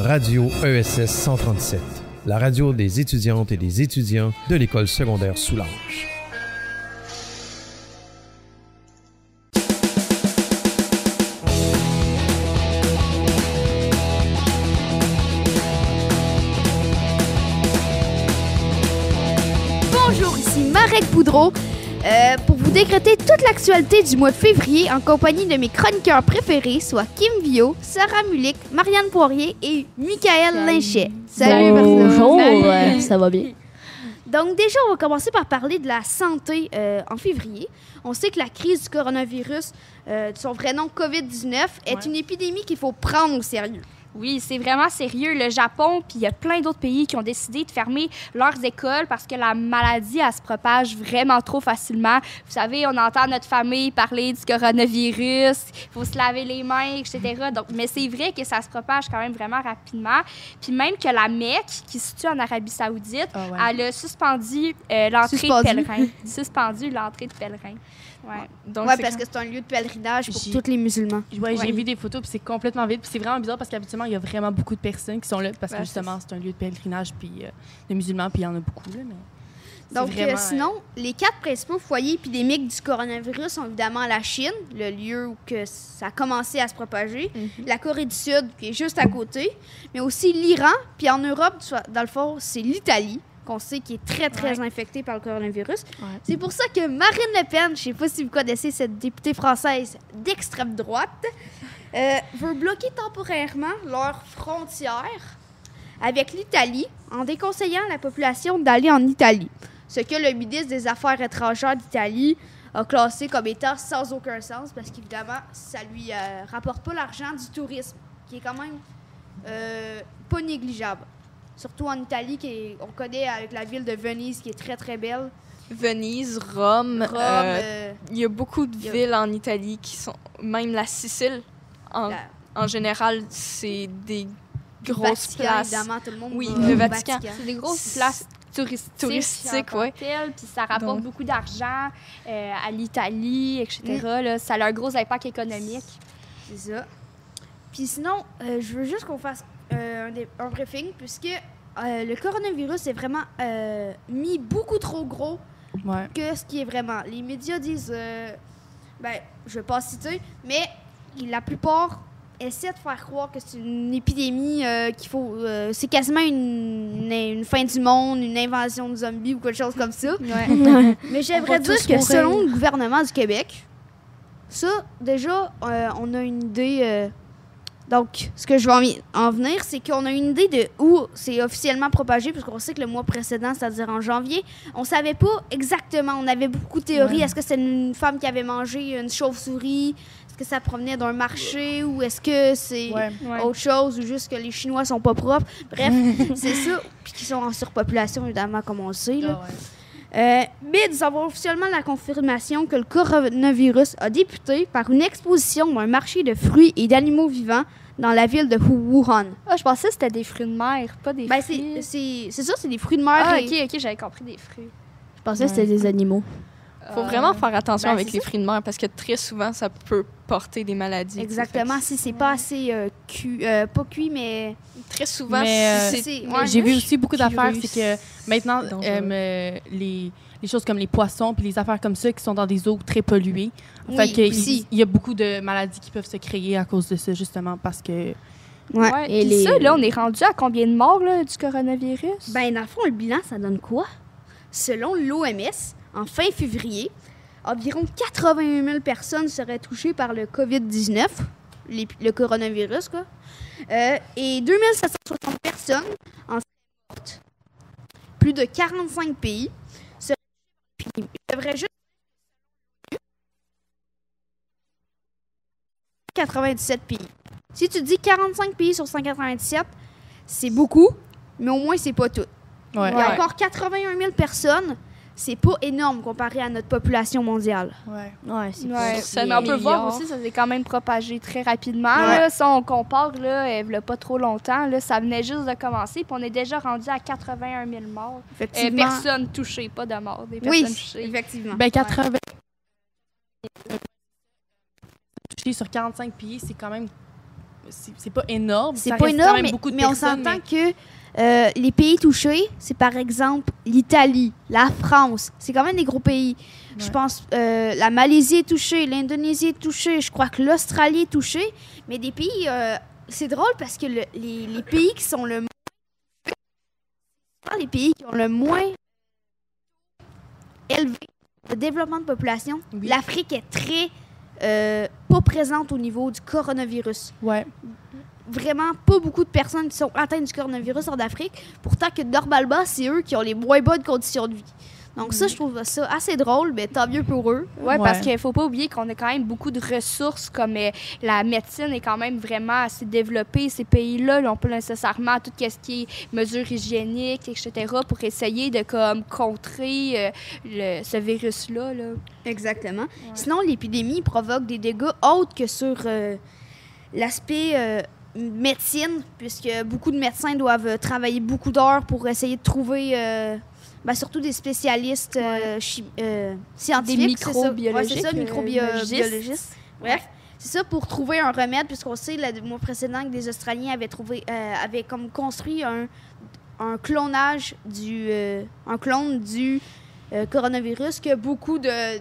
Radio ESS 137, la radio des étudiantes et des étudiants de l'école secondaire Soulanges. Bonjour, ici Marek Boudreau pour vous décréter toute l'actualité du mois de février en compagnie de mes chroniqueurs préférés, soit Kim Vio, Sarah Mulick, Marianne Poirier et Michael Linchet. Salut, bonjour, ça va bien? Donc déjà, on va commencer par parler de la santé en février. On sait que la crise du coronavirus, de son vrai nom COVID-19, est une épidémie qu'il faut prendre au sérieux. Oui, c'est vraiment sérieux. Le Japon, puis il y a plein d'autres pays qui ont décidé de fermer leurs écoles parce que la maladie, elle se propage vraiment trop facilement. Vous savez, on entend notre famille parler du coronavirus, il faut se laver les mains, etc. Donc, mais c'est vrai que ça se propage quand même vraiment rapidement. Puis même que la Mecque, qui se situe en Arabie Saoudite, elle a suspendu l'entrée de pèlerins. Suspendu l'entrée de pèlerins. Ouais. Donc, parce que c'est un lieu de pèlerinage pour tous les musulmans. J'ai vu des photos, puis c'est complètement vide. Puis c'est vraiment bizarre parce qu'habituellement, il y a vraiment beaucoup de personnes qui sont là parce que justement, c'est un lieu de pèlerinage, puis de musulmans, puis il y en a beaucoup. Là, mais donc, vraiment, sinon, les 4 principaux foyers épidémiques du coronavirus sont évidemment la Chine, le lieu où que ça a commencé à se propager, la Corée du Sud, qui est juste à côté, mais aussi l'Iran, puis en Europe, dans le fond, c'est l'Italie, qu'on sait qui est très, très infectée par le coronavirus. C'est pour ça que Marine Le Pen, je ne sais pas si vous connaissez cette députée française d'extrême droite, veut bloquer temporairement leurs frontières avec l'Italie en déconseillant à la population d'aller en Italie. Ce que le ministre des Affaires étrangères d'Italie a classé comme étant sans aucun sens parce qu'évidemment, ça lui rapporte pas l'argent du tourisme, qui est quand même pas négligeable. Surtout en Italie, on connaît avec la ville de Venise, qui est très, très belle. Venise, Rome. Il y a beaucoup de villes en Italie qui sont... Même la Sicile, en général, c'est des grosses places. Évidemment, tout le monde le Vatican. C'est des grosses places touristiques, puis ça rapporte beaucoup d'argent à l'Italie, etc. Là, ça a un gros impact économique. C'est ça. Puis sinon, je veux juste qu'on fasse un briefing, puisque le coronavirus est vraiment mis beaucoup trop gros que ce qui est vraiment. Les médias disent, je ne vais pas citer, mais la plupart essaient de faire croire que c'est une épidémie qu'il faut... c'est quasiment une fin du monde, une invasion de zombies ou quelque chose comme ça. Mais j'aimerais dire que selon le gouvernement du Québec, ça, déjà, on a une idée... Donc, ce que je vais en venir, c'est qu'on a une idée de où c'est officiellement propagé, puisqu'on sait que le mois précédent, c'est-à-dire en janvier, on ne savait pas exactement. On avait beaucoup de théories. Est-ce que c'est une femme qui avait mangé une chauve-souris? Est-ce que ça provenait d'un marché? Ou est-ce que c'est autre chose? Ou juste que les Chinois sont pas propres? Bref, c'est ça. Puis qu'ils sont en surpopulation, évidemment, comme on le sait. Là. Mais nous avons officiellement la confirmation que le coronavirus a débuté par une exposition d'un marché de fruits et d'animaux vivants dans la ville de Wuhan. Ah, je pensais que c'était des fruits de mer, pas des fruits. C'est ça, c'est des fruits de mer. Ah, OK, j'avais compris des fruits. Je pensais que c'était des animaux. Faut vraiment faire attention avec les fruits de mer parce que très souvent, ça peut porter des maladies. Exactement, si c'est pas assez pas cuit, mais... Très souvent, j'ai vu aussi beaucoup d'affaires, c'est que maintenant, les choses comme les poissons puis les affaires comme ça qui sont dans des eaux très polluées. Fait qu'il y a beaucoup de maladies qui peuvent se créer à cause de ça, justement, parce que... Et ça, là, on est rendu à combien de morts là, du coronavirus? Dans le fond, le bilan, ça donne quoi? Selon l'OMS, en fin février, environ 81 000 personnes seraient touchées par le COVID-19, le coronavirus, quoi. Et 2760 personnes en seraient mortes. Plus de 45 pays seraient touchés. Il devrait juste 197 pays. Si tu dis 45 pays sur 197, c'est beaucoup, mais au moins, c'est pas tout. Il y a encore 81 000 personnes. C'est pas énorme comparé à notre population mondiale. Mais on peut voir aussi, ça s'est quand même propagé très rapidement. Là, si on compare, là, il n'y a pas trop longtemps, là, ça venait juste de commencer, puis on est déjà rendu à 81 000 morts. Personnes touchées, pas de morts, des personnes touchées. Effectivement. 80 touchés sur 45 pays, c'est quand même c'est pas énorme. C'est pas énorme, mais on s'entend que les pays touchés, c'est par exemple l'Italie, la France. C'est quand même des gros pays. Ouais. Je pense la Malaisie est touchée, l'Indonésie est touchée, je crois que l'Australie est touchée. Mais des pays, c'est drôle parce que les pays qui sont le moins... Les pays qui ont le moins élevé de développement de population, l'Afrique est très pas présente au niveau du coronavirus. Ouais. Vraiment pas beaucoup de personnes qui sont atteintes du coronavirus en Afrique. Pourtant que normalement, c'est eux qui ont les moins bonnes conditions de vie. Donc ça, je trouve ça assez drôle, mais tant mieux pour eux. Oui, parce qu'il ne faut pas oublier qu'on a quand même beaucoup de ressources, comme la médecine est quand même vraiment assez développée. Ces pays-là n'ont pas nécessairement tout ce qui est mesures hygiéniques, etc., pour essayer de contrer ce virus-là. Là. Exactement. Ouais. Sinon, l'épidémie provoque des dégâts autres que sur l'aspect médecine, puisque beaucoup de médecins doivent travailler beaucoup d'heures pour essayer de trouver... surtout des spécialistes scientifiques. Des microbiologistes. C'est ça, microbiologistes. Bref, c'est ça pour trouver un remède, puisqu'on sait, le mois précédent, que des Australiens avaient comme construit un clonage un clone du coronavirus que beaucoup de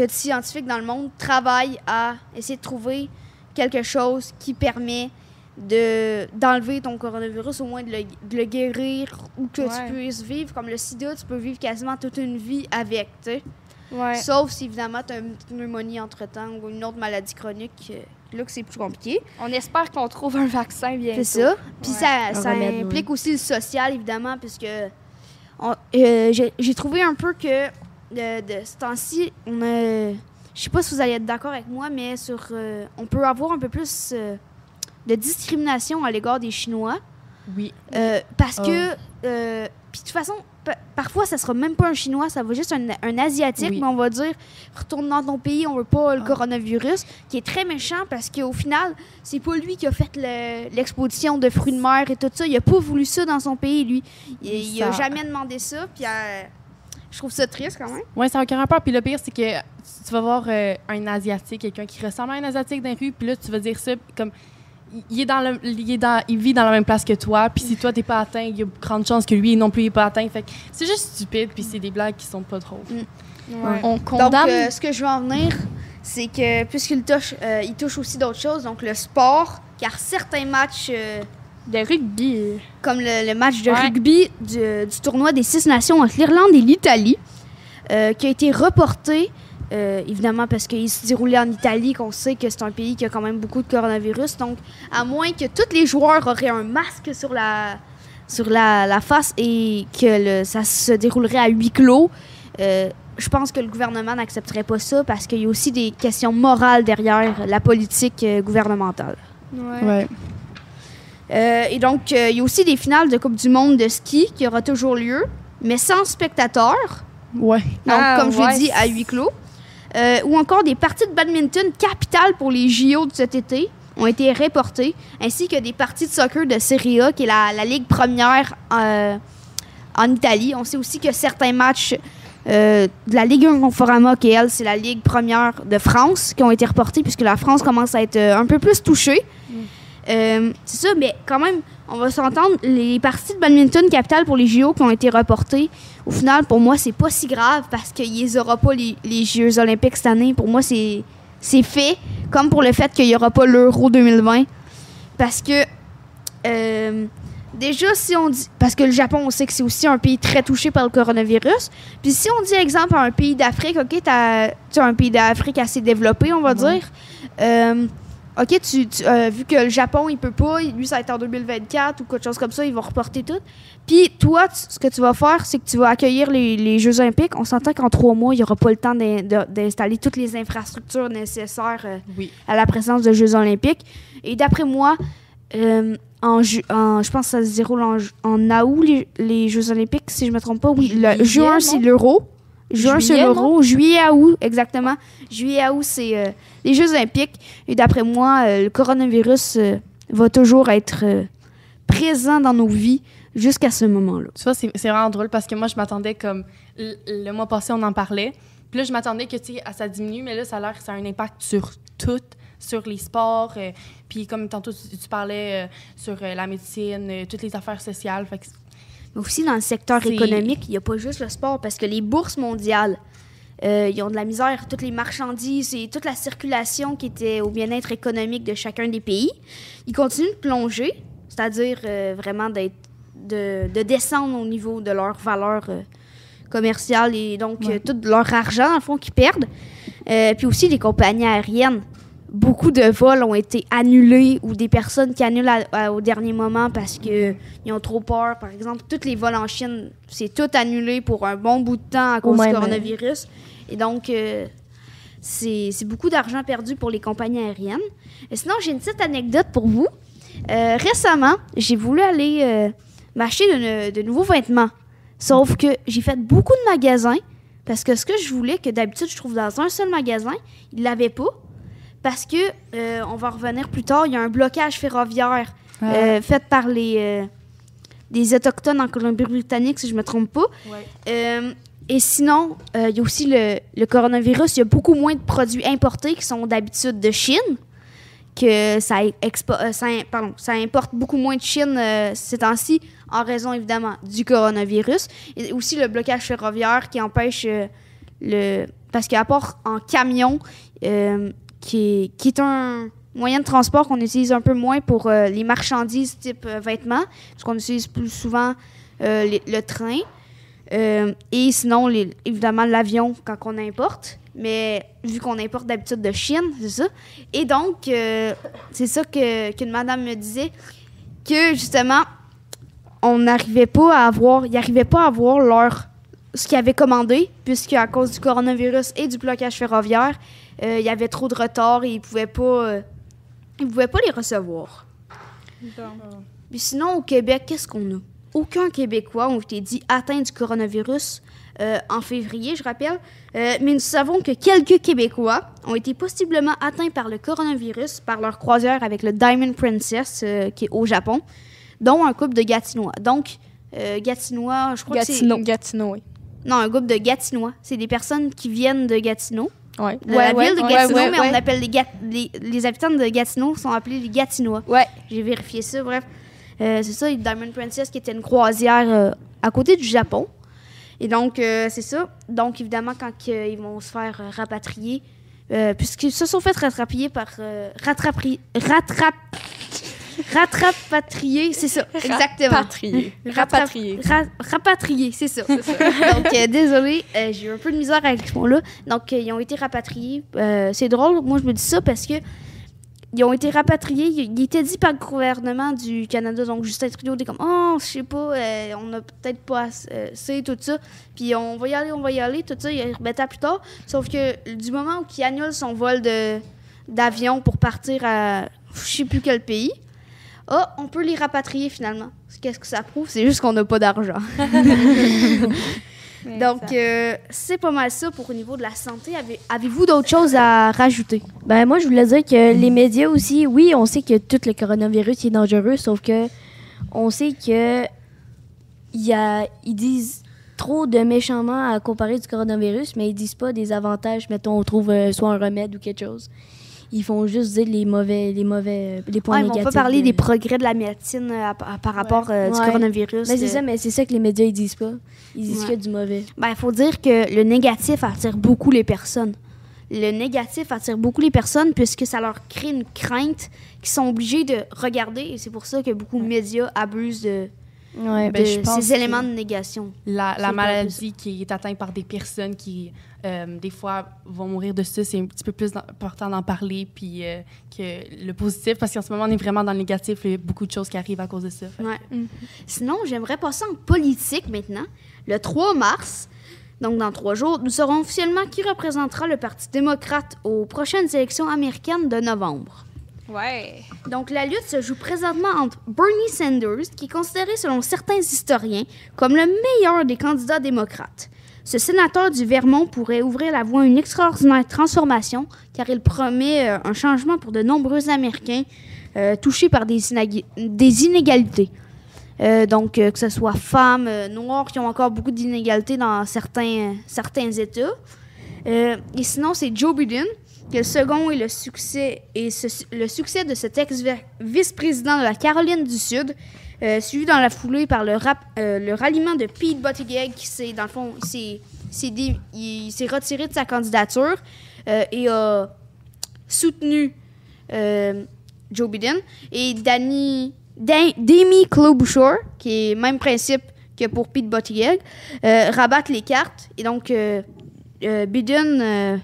scientifiques dans le monde travaillent à essayer de trouver quelque chose qui permet d'enlever ton coronavirus, au moins de le guérir ou que tu puisses vivre. Comme le sida, tu peux vivre quasiment toute une vie avec, tu sais. Ouais. Sauf si, évidemment, tu as une pneumonie entre-temps ou une autre maladie chronique, là que c'est plus compliqué. On espère qu'on trouve un vaccin bientôt. C'est ça. Puis ça implique aussi le social, évidemment, puisque j'ai trouvé un peu que de ce temps-ci, je sais pas si vous allez être d'accord avec moi, mais on peut avoir un peu plus... de discrimination à l'égard des Chinois. Oui. Parce que, puis de toute façon, parfois, ça sera même pas un Chinois, ça va juste un Asiatique, mais on va dire, retourne dans ton pays, on veut pas le coronavirus, qui est très méchant parce qu'au final, c'est pas lui qui a fait l'exposition de fruits de mer et tout ça. Il a pas voulu ça dans son pays, lui. Il a jamais demandé ça, puis je trouve ça triste quand même. Oui, ça n'a aucun rapport. Puis le pire, c'est que tu vas voir un Asiatique, quelqu'un qui ressemble à un Asiatique dans la rue, puis là, tu vas dire ça comme... Il vit dans la même place que toi, puis si toi t'es pas atteint, il y a grande chance que lui non plus il est pas atteint. Fait que c'est juste stupide, puis c'est des blagues qui sont pas drôles. Ouais. On condamne. Donc, ce que je veux en venir, c'est que puisqu'il touche aussi d'autres choses, donc le sport, car certains matchs de rugby, comme le match de rugby du tournoi des 6 nations entre l'Irlande et l'Italie, qui a été reporté. Évidemment, parce qu'il se déroulait en Italie, qu'on sait que c'est un pays qui a quand même beaucoup de coronavirus. Donc, à moins que tous les joueurs auraient un masque sur la face et que ça se déroulerait à huis clos, je pense que le gouvernement n'accepterait pas ça parce qu'il y a aussi des questions morales derrière la politique gouvernementale. Ouais. Et donc, il y a aussi des finales de Coupe du monde de ski qui aura toujours lieu, mais sans spectateurs. Ouais. Donc, comme je l'ai dit, à huis clos. Ou encore des parties de badminton capitales pour les JO de cet été ont été reportées, ainsi que des parties de soccer de Serie A, qui est la ligue première en Italie. On sait aussi que certains matchs de la Ligue 1 Conforama, qui elle, c'est la ligue première de France, qui ont été reportés, puisque la France commence à être un peu plus touchée. C'est ça, mais quand même, on va s'entendre, les parties de badminton capitales pour les JO qui ont été reportées, au final, pour moi, c'est pas si grave parce qu'il n'y aura pas les Jeux olympiques cette année. Pour moi, c'est fait, comme pour le fait qu'il n'y aura pas l'Euro 2020. Parce que, déjà, si on dit... Parce que le Japon, on sait que c'est aussi un pays très touché par le coronavirus. Puis si on dit, exemple, à un pays d'Afrique, OK, tu as un pays d'Afrique assez développé, on va dire... OK, vu que le Japon, il peut pas, lui, ça va être en 2024 ou quelque chose comme ça, ils vont reporter tout. Puis toi, ce que tu vas faire, c'est que tu vas accueillir les Jeux olympiques. On s'entend qu'en 3 mois, il n'y aura pas le temps d'installer toutes les infrastructures nécessaires à la présence de Jeux olympiques. Et d'après moi, je pense que ça se déroule en août, les Jeux olympiques, si je ne me trompe pas. Oui, le juin, c'est l'Euro. Juin, c'est l'Euro. Juillet à août, exactement. Juillet à août, c'est les Jeux olympiques. Et d'après moi, le coronavirus va toujours être présent dans nos vies jusqu'à ce moment-là. Tu vois, c'est vraiment drôle parce que moi, je m'attendais comme... Le mois passé, on en parlait. Puis là, je m'attendais que, tu sais, ça diminue, mais là, ça a l'air que ça a un impact sur toute sur les sports. Puis comme tantôt, tu parlais sur la médecine, toutes les affaires sociales. Fait que mais aussi dans le secteur économique, il n'y a pas juste le sport, parce que les bourses mondiales, ils ont de la misère. Toutes les marchandises et toute la circulation qui était au bien-être économique de chacun des pays, ils continuent de plonger, c'est-à-dire vraiment de descendre au niveau de leur valeur commerciale et donc tout leur argent, dans le fond, qu'ils perdent. Puis aussi, les compagnies aériennes. Beaucoup de vols ont été annulés ou des personnes qui annulent au dernier moment parce qu'ils ont trop peur. Par exemple, tous les vols en Chine, c'est tout annulé pour un bon bout de temps à cause du coronavirus. Et donc, c'est beaucoup d'argent perdu pour les compagnies aériennes. Et sinon, j'ai une petite anecdote pour vous. Récemment, j'ai voulu aller m'acheter de nouveaux vêtements. Sauf que j'ai fait beaucoup de magasins parce que ce que je voulais, que d'habitude je trouve dans un seul magasin, ils ne l'avaient pas. Parce que, on va revenir plus tard, il y a un blocage ferroviaire fait par des Autochtones en Colombie-Britannique, si je ne me trompe pas. Ouais. Et sinon, il y a aussi le coronavirus. Il y a beaucoup moins de produits importés qui sont d'habitude de Chine, que ça importe beaucoup moins de Chine ces temps-ci, en raison évidemment du coronavirus. Et aussi le blocage ferroviaire qui empêche parce qu'à part en camion, qui est un moyen de transport qu'on utilise un peu moins pour les marchandises type vêtements, parce qu'on utilise plus souvent le train. Et sinon, évidemment, l'avion quand on importe. Mais vu qu'on importe d'habitude de Chine, c'est ça. Et donc, c'est ça qu'une madame me disait, que justement, ils n'arrivaient pas à avoir ce qu'ils avaient commandé, puisqu'à cause du coronavirus et du blocage ferroviaire, il y avait trop de retard et ils ne pouvaient pas les recevoir. Puis sinon, au Québec, qu'est-ce qu'on a? Aucun Québécois ont été dit atteints du coronavirus en février, je rappelle. Mais nous savons que quelques Québécois ont été possiblement atteints par le coronavirus par leur croisière avec le Diamond Princess qui est au Japon, dont un couple de Gatinois. Donc, Gatinois, je crois que c'est... Gatineau, oui. Non, un groupe de Gatinois. C'est des personnes qui viennent de Gatineau. Ouais. De la ville de Gatineau, mais on appelle les habitants de Gatineau sont appelés les Gatinois. Ouais. J'ai vérifié ça, bref. C'est ça, Diamond Princess, qui était une croisière à côté du Japon. Et donc, c'est ça. Donc, évidemment, quand ils vont se faire rapatrier, puisqu'ils se sont fait rapatrier par... Rapatrier, c'est ça, exactement. Rapatrier, c'est ça. Donc, désolée, j'ai eu un peu de misère avec ce mot-là. Donc, ils ont été rapatriés. C'est drôle, moi, je me dis ça parce que ils ont été rapatriés. Il était dit par le gouvernement du Canada, donc Justin Trudeau était comme « Oh, je sais pas, on a peut-être pas assez, tout ça. » Puis on va y aller, tout ça. Il remettait plus tard. Sauf que du moment où il annule son vol d'avion pour partir à je sais plus quel pays, on peut les rapatrier finalement. Qu'est-ce que ça prouve? C'est juste qu'on n'a pas d'argent. Donc, c'est pas mal ça pour au niveau de la santé. Avez-vous d'autres choses à rajouter? Ben moi, je voulais dire que les médias aussi, oui, on sait que tout le coronavirus est dangereux, sauf que on sait que ils disent trop de méchamment à comparer du coronavirus, mais ils disent pas des avantages, mettons, on trouve soit un remède ou quelque chose. Ils font juste dire les points négatifs. Ils vont pas parler des progrès de la médecine par rapport du coronavirus. Mais c'est ça, mais c'est ça que les médias ils disent pas. Ils disent que du mauvais. Ben, il faut dire que le négatif attire beaucoup les personnes. Le négatif attire beaucoup les personnes puisque ça leur crée une crainte qu'ils sont obligés de regarder. Et c'est pour ça que beaucoup de médias abusent de ces éléments de négation. La maladie qui est atteinte par des personnes qui, des fois, vont mourir de ça, c'est un petit peu plus important d'en parler puis que le positif, parce qu'en ce moment, on est vraiment dans le négatif. Il y a beaucoup de choses qui arrivent à cause de ça. Sinon, j'aimerais passer en politique maintenant. Le 3 mars, donc dans 3 jours, nous saurons officiellement qui représentera le Parti démocrate aux prochaines élections américaines de novembre. Ouais. Donc, la lutte se joue présentement entre Bernie Sanders, qui est considéré selon certains historiens comme le meilleur des candidats démocrates. Ce sénateur du Vermont pourrait ouvrir la voie à une extraordinaire transformation, car il promet un changement pour de nombreux Américains touchés par des inégalités. Donc, que ce soit femmes, noirs, qui ont encore beaucoup d'inégalités dans certains États. Et sinon, c'est Joe Biden, que le second est le succès de cet ex-vice-président de la Caroline du Sud, suivi dans la foulée par le ralliement de Pete Buttigieg, qui s'est, dans le fond, il s'est retiré de sa candidature et a soutenu Joe Biden. Et D'Amy Klobuchar, qui est même principe que pour Pete Buttigieg, rabattent les cartes. Et donc, Biden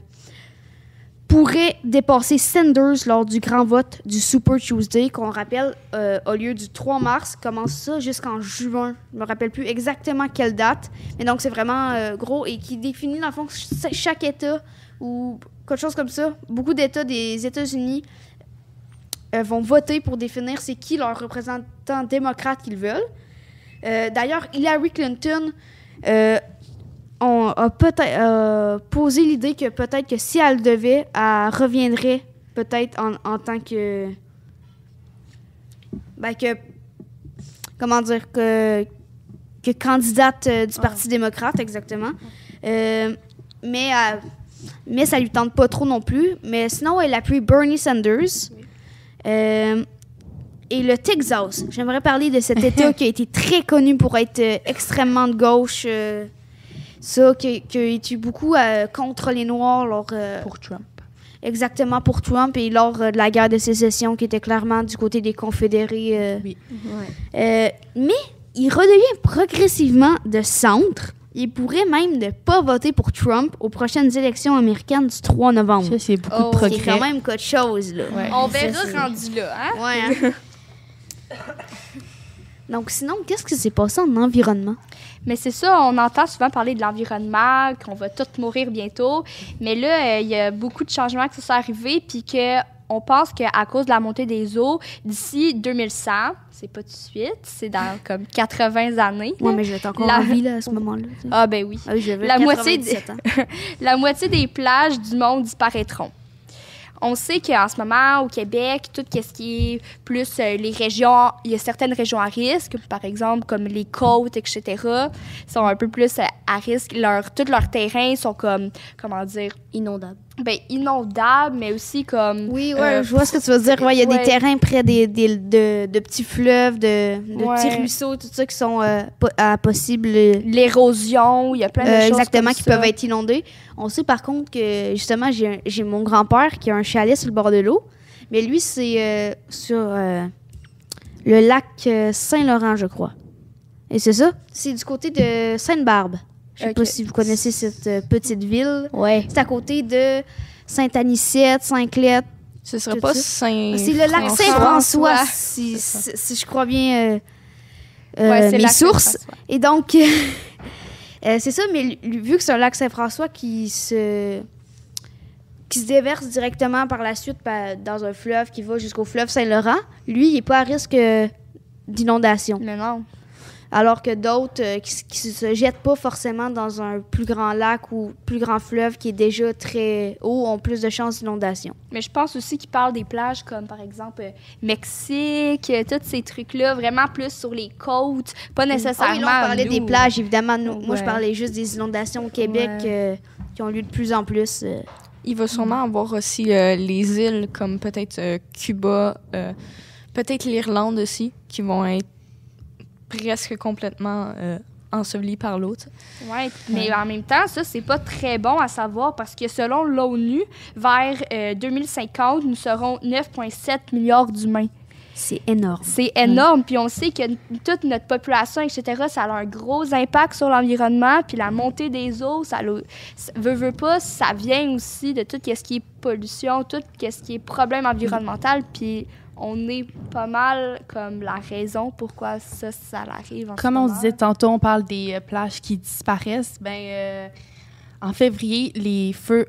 pourrait dépasser Sanders lors du grand vote du Super Tuesday, qu'on rappelle a lieu du 3 mars, commence ça jusqu'en juin. Je ne me rappelle plus exactement quelle date, mais donc c'est vraiment gros et qui définit dans le fond chaque État ou quelque chose comme ça. Beaucoup d'États des États-Unis vont voter pour définir c'est qui leur représentant démocrate qu'ils veulent. D'ailleurs, Hillary Clinton a peut-être posé l'idée que peut-être que si elle devait, elle reviendrait peut-être en tant que... comment dire? Que candidate du Parti démocrate, exactement. Mais ça lui tente pas trop non plus. Mais sinon, elle appuie Bernie Sanders. Et le Texas. J'aimerais parler de cet État qui a été très connu pour être extrêmement de gauche. Qui a été beaucoup contre les Noirs. Pour Trump. Exactement, pour Trump. Et lors de la guerre de sécession, qui était clairement du côté des Confédérés. Oui. Mais il redevient progressivement de centre. Il pourrait même ne pas voter pour Trump aux prochaines élections américaines du 3 novembre. Ça, c'est beaucoup de progrès. C'est quand même quelque chose, là. Ouais. On verra rendu là, hein? Ouais, hein? Donc, sinon, qu'est-ce qui s'est passé en environnement? Mais c'est ça, on entend souvent parler de l'environnement, qu'on va tous mourir bientôt. Mais là, il y a beaucoup de changements qui sont arrivés, puis qu'on pense qu'à cause de la montée des eaux, d'ici 2100, c'est pas tout de suite, c'est dans comme 80 années. Oui, mais je vais être encore en vie là, à ce moment-là. T'sais. Ah ben oui. Ah oui, j'avais La 97 ans. La moitié des plages du monde disparaîtront. On sait qu'en ce moment, au Québec, tout ce qui est plus les régions, il y a certaines régions à risque, par exemple, comme les côtes, etc., sont un peu plus à risque. Tous leurs terrains sont comme, comment dire... Inondables. Ben, inondables, mais aussi comme... Oui, ouais, je vois ce que tu veux dire. Ouais, il y a des terrains près de petits fleuves, de petits ruisseaux, tout ça qui sont à possible... L'érosion, il y a plein de choses exactement, comme qui ça. peuvent être inondées. On sait par contre que, justement, j'ai mon grand-père qui a un chalet sur le bord de l'eau, mais lui, c'est sur le lac Saint-Laurent, je crois. Et c'est ça? C'est du côté de Sainte-Barbe. Je sais pas si vous connaissez cette petite ville. Ouais. C'est à côté de Sainte-Anicette, Saint-Clette. Ce serait pas Saint... C'est le lac Saint-François, si je crois bien mes sources. Et donc, c'est ça, mais vu que c'est un lac Saint-François qui se déverse directement par la suite dans un fleuve qui va jusqu'au fleuve Saint-Laurent, lui, il n'est pas à risque d'inondation. Mais non. Alors que d'autres qui ne se jettent pas forcément dans un plus grand lac ou plus grand fleuve qui est déjà très haut ont plus de chances d'inondation. Mais je pense aussi qu'ils parlent des plages comme, par exemple, Mexique, tous ces trucs-là, vraiment plus sur les côtes, pas nécessairement... Ah oui, là, on parlait des plages, évidemment. Moi, je Ouais. parlais juste des inondations au Québec qui ont lieu de plus en plus. Il va sûrement avoir aussi les îles comme peut-être Cuba, peut-être l'Irlande aussi, qui vont être presque complètement ensevelies par l'eau. Oui, mais en même temps, ça, c'est pas très bon à savoir parce que selon l'ONU, vers 2050, nous serons 9,7 milliards d'humains. C'est énorme. C'est énorme. Puis on sait que toute notre population, etc., ça a un gros impact sur l'environnement. Puis la montée des eaux, veut pas, ça vient aussi de tout ce qui est pollution, tout ce qui est problème environnemental. Puis on est pas mal comme la raison pourquoi ça arrive. Comme on disait tantôt, on parle des plages qui disparaissent. En février, les feux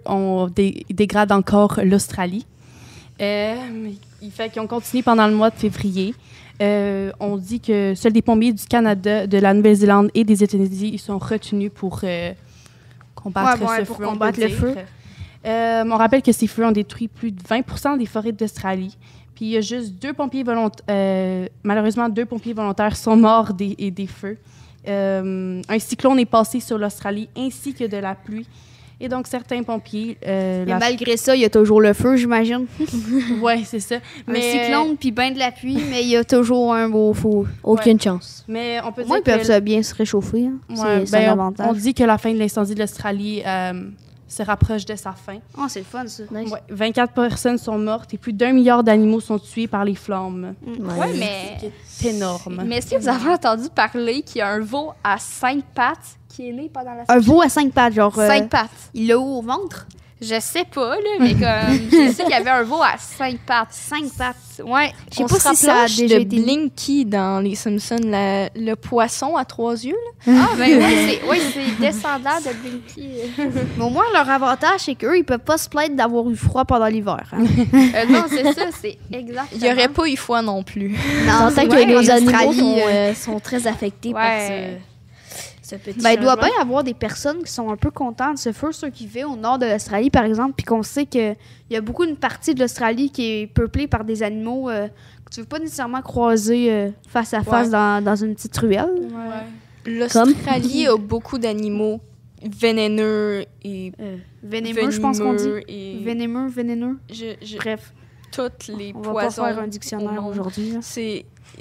dégradent encore l'Australie. Il fait qu'ils ont continué pendant le mois de février. On dit que seuls des pompiers du Canada, de la Nouvelle-Zélande et des États-Unis sont retenus pour combattre ce feu. Combattre le feu. On rappelle que ces feux ont détruit plus de 20% des forêts d'Australie. Puis il y a juste malheureusement, 2 pompiers volontaires sont morts des feux. Un cyclone est passé sur l'Australie ainsi que de la pluie. Et donc, certains pompiers... Mais malgré ça, il y a toujours le feu, j'imagine. Oui, c'est ça. Un cyclone, puis ben de la pluie, mais il y a toujours un beau feu. Aucune chance. Mais on peut dire ils peuvent bien se réchauffer. Hein. C'est un avantage. On dit que la fin de l'incendie de l'Australie se rapproche de sa fin. Oh, c'est le fun, ça. Nice. 24 personnes sont mortes et plus d'1 milliard d'animaux sont tués par les flammes. Oui, mais... C'est énorme. Mais est-ce que vous avez entendu parler qu'il y a un veau à 5 pattes qui est né pendant la Un veau à 5 pattes, genre... 5 pattes. Il l'a où au ventre? Je sais pas, là, mais comme... je sais qu'il y avait un veau à 5 pattes. 5 pattes. Ouais. Je sais pas si ça a déjà été Blinky dans Les Simpsons, le poisson à 3 yeux. Là. Ah, ben oui, c'est descendant de Blinky. Mais au moins, leur avantage, c'est qu'eux, ils peuvent pas se plaindre d'avoir eu froid pendant l'hiver. Hein. Non, c'est ça, c'est exactement. Il y aurait pas eu froid non plus. Non, c'est que nos animaux sont très affectés par ce petit il doit bien y avoir des personnes qui sont un peu contentes de ce feu, ceux qui vivent au nord de l'Australie, par exemple, puis qu'on sait qu'il y a beaucoup une partie de l'Australie qui est peuplée par des animaux que tu veux pas nécessairement croiser face à face dans une petite ruelle. Ouais. L'Australie a beaucoup d'animaux vénéneux et... vénémeux, je pense qu'on dit. Vénéneux. Bref. Toutes les poisons. On va pas faire un dictionnaire aujourd'hui.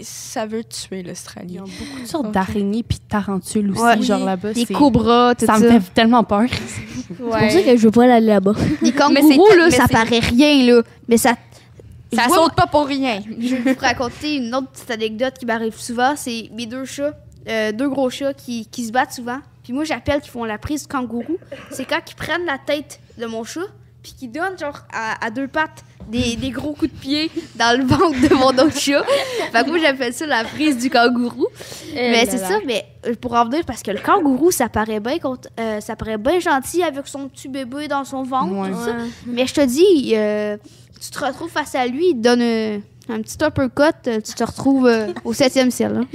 Ça veut tuer l'Australie. Il y a beaucoup de sortes d'araignées puis de tarentules aussi, genre là-bas. Des cobras, tout ça. Ça me fait tellement peur. C'est pour ça que je veux pas aller là-bas. Les kangourous, là, ça paraît rien, là. Mais ça saute pas pour rien. Je vais vous raconter une autre petite anecdote qui m'arrive souvent. C'est mes 2 chats, 2 gros chats qui se battent souvent. Puis moi, j'appelle qu'ils font la prise du kangourou. C'est quand ils prennent la tête de mon chat puis qu'ils donnent genre à 2 pattes des gros coups de pied dans le ventre de mon autre chat. Fait que moi, j'appelle ça la prise du kangourou. Mais c'est ça, mais pour en venir, parce que le kangourou, ça paraît bien gentil avec son petit bébé dans son ventre, tout ça. Mais je te dis, tu te retrouves face à lui, il te donne un petit uppercut, tu te retrouves au 7e ciel. Hein.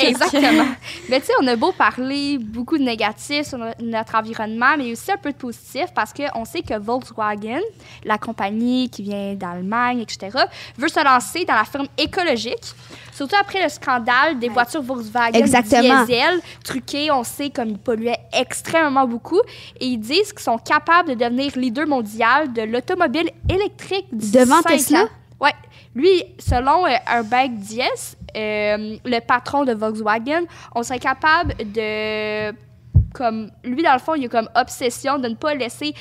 Exactement. Mais tu sais, on a beau parler beaucoup de négatifs sur notre environnement, mais aussi un peu de positif parce qu'on sait que Volkswagen, la compagnie qui vient d'Allemagne, etc., veut se lancer dans la firme écologique. Surtout après le scandale des voitures Volkswagen diesel truquées, on sait comme ils polluaient extrêmement beaucoup. Et ils disent qu'ils sont capables de devenir leader mondial de l'automobile électrique devant Tesla. Oui. Lui, selon Herbert Diess, le patron de Volkswagen, on serait capable de... Comme, lui, dans le fond, il a comme obsession de ne pas laisser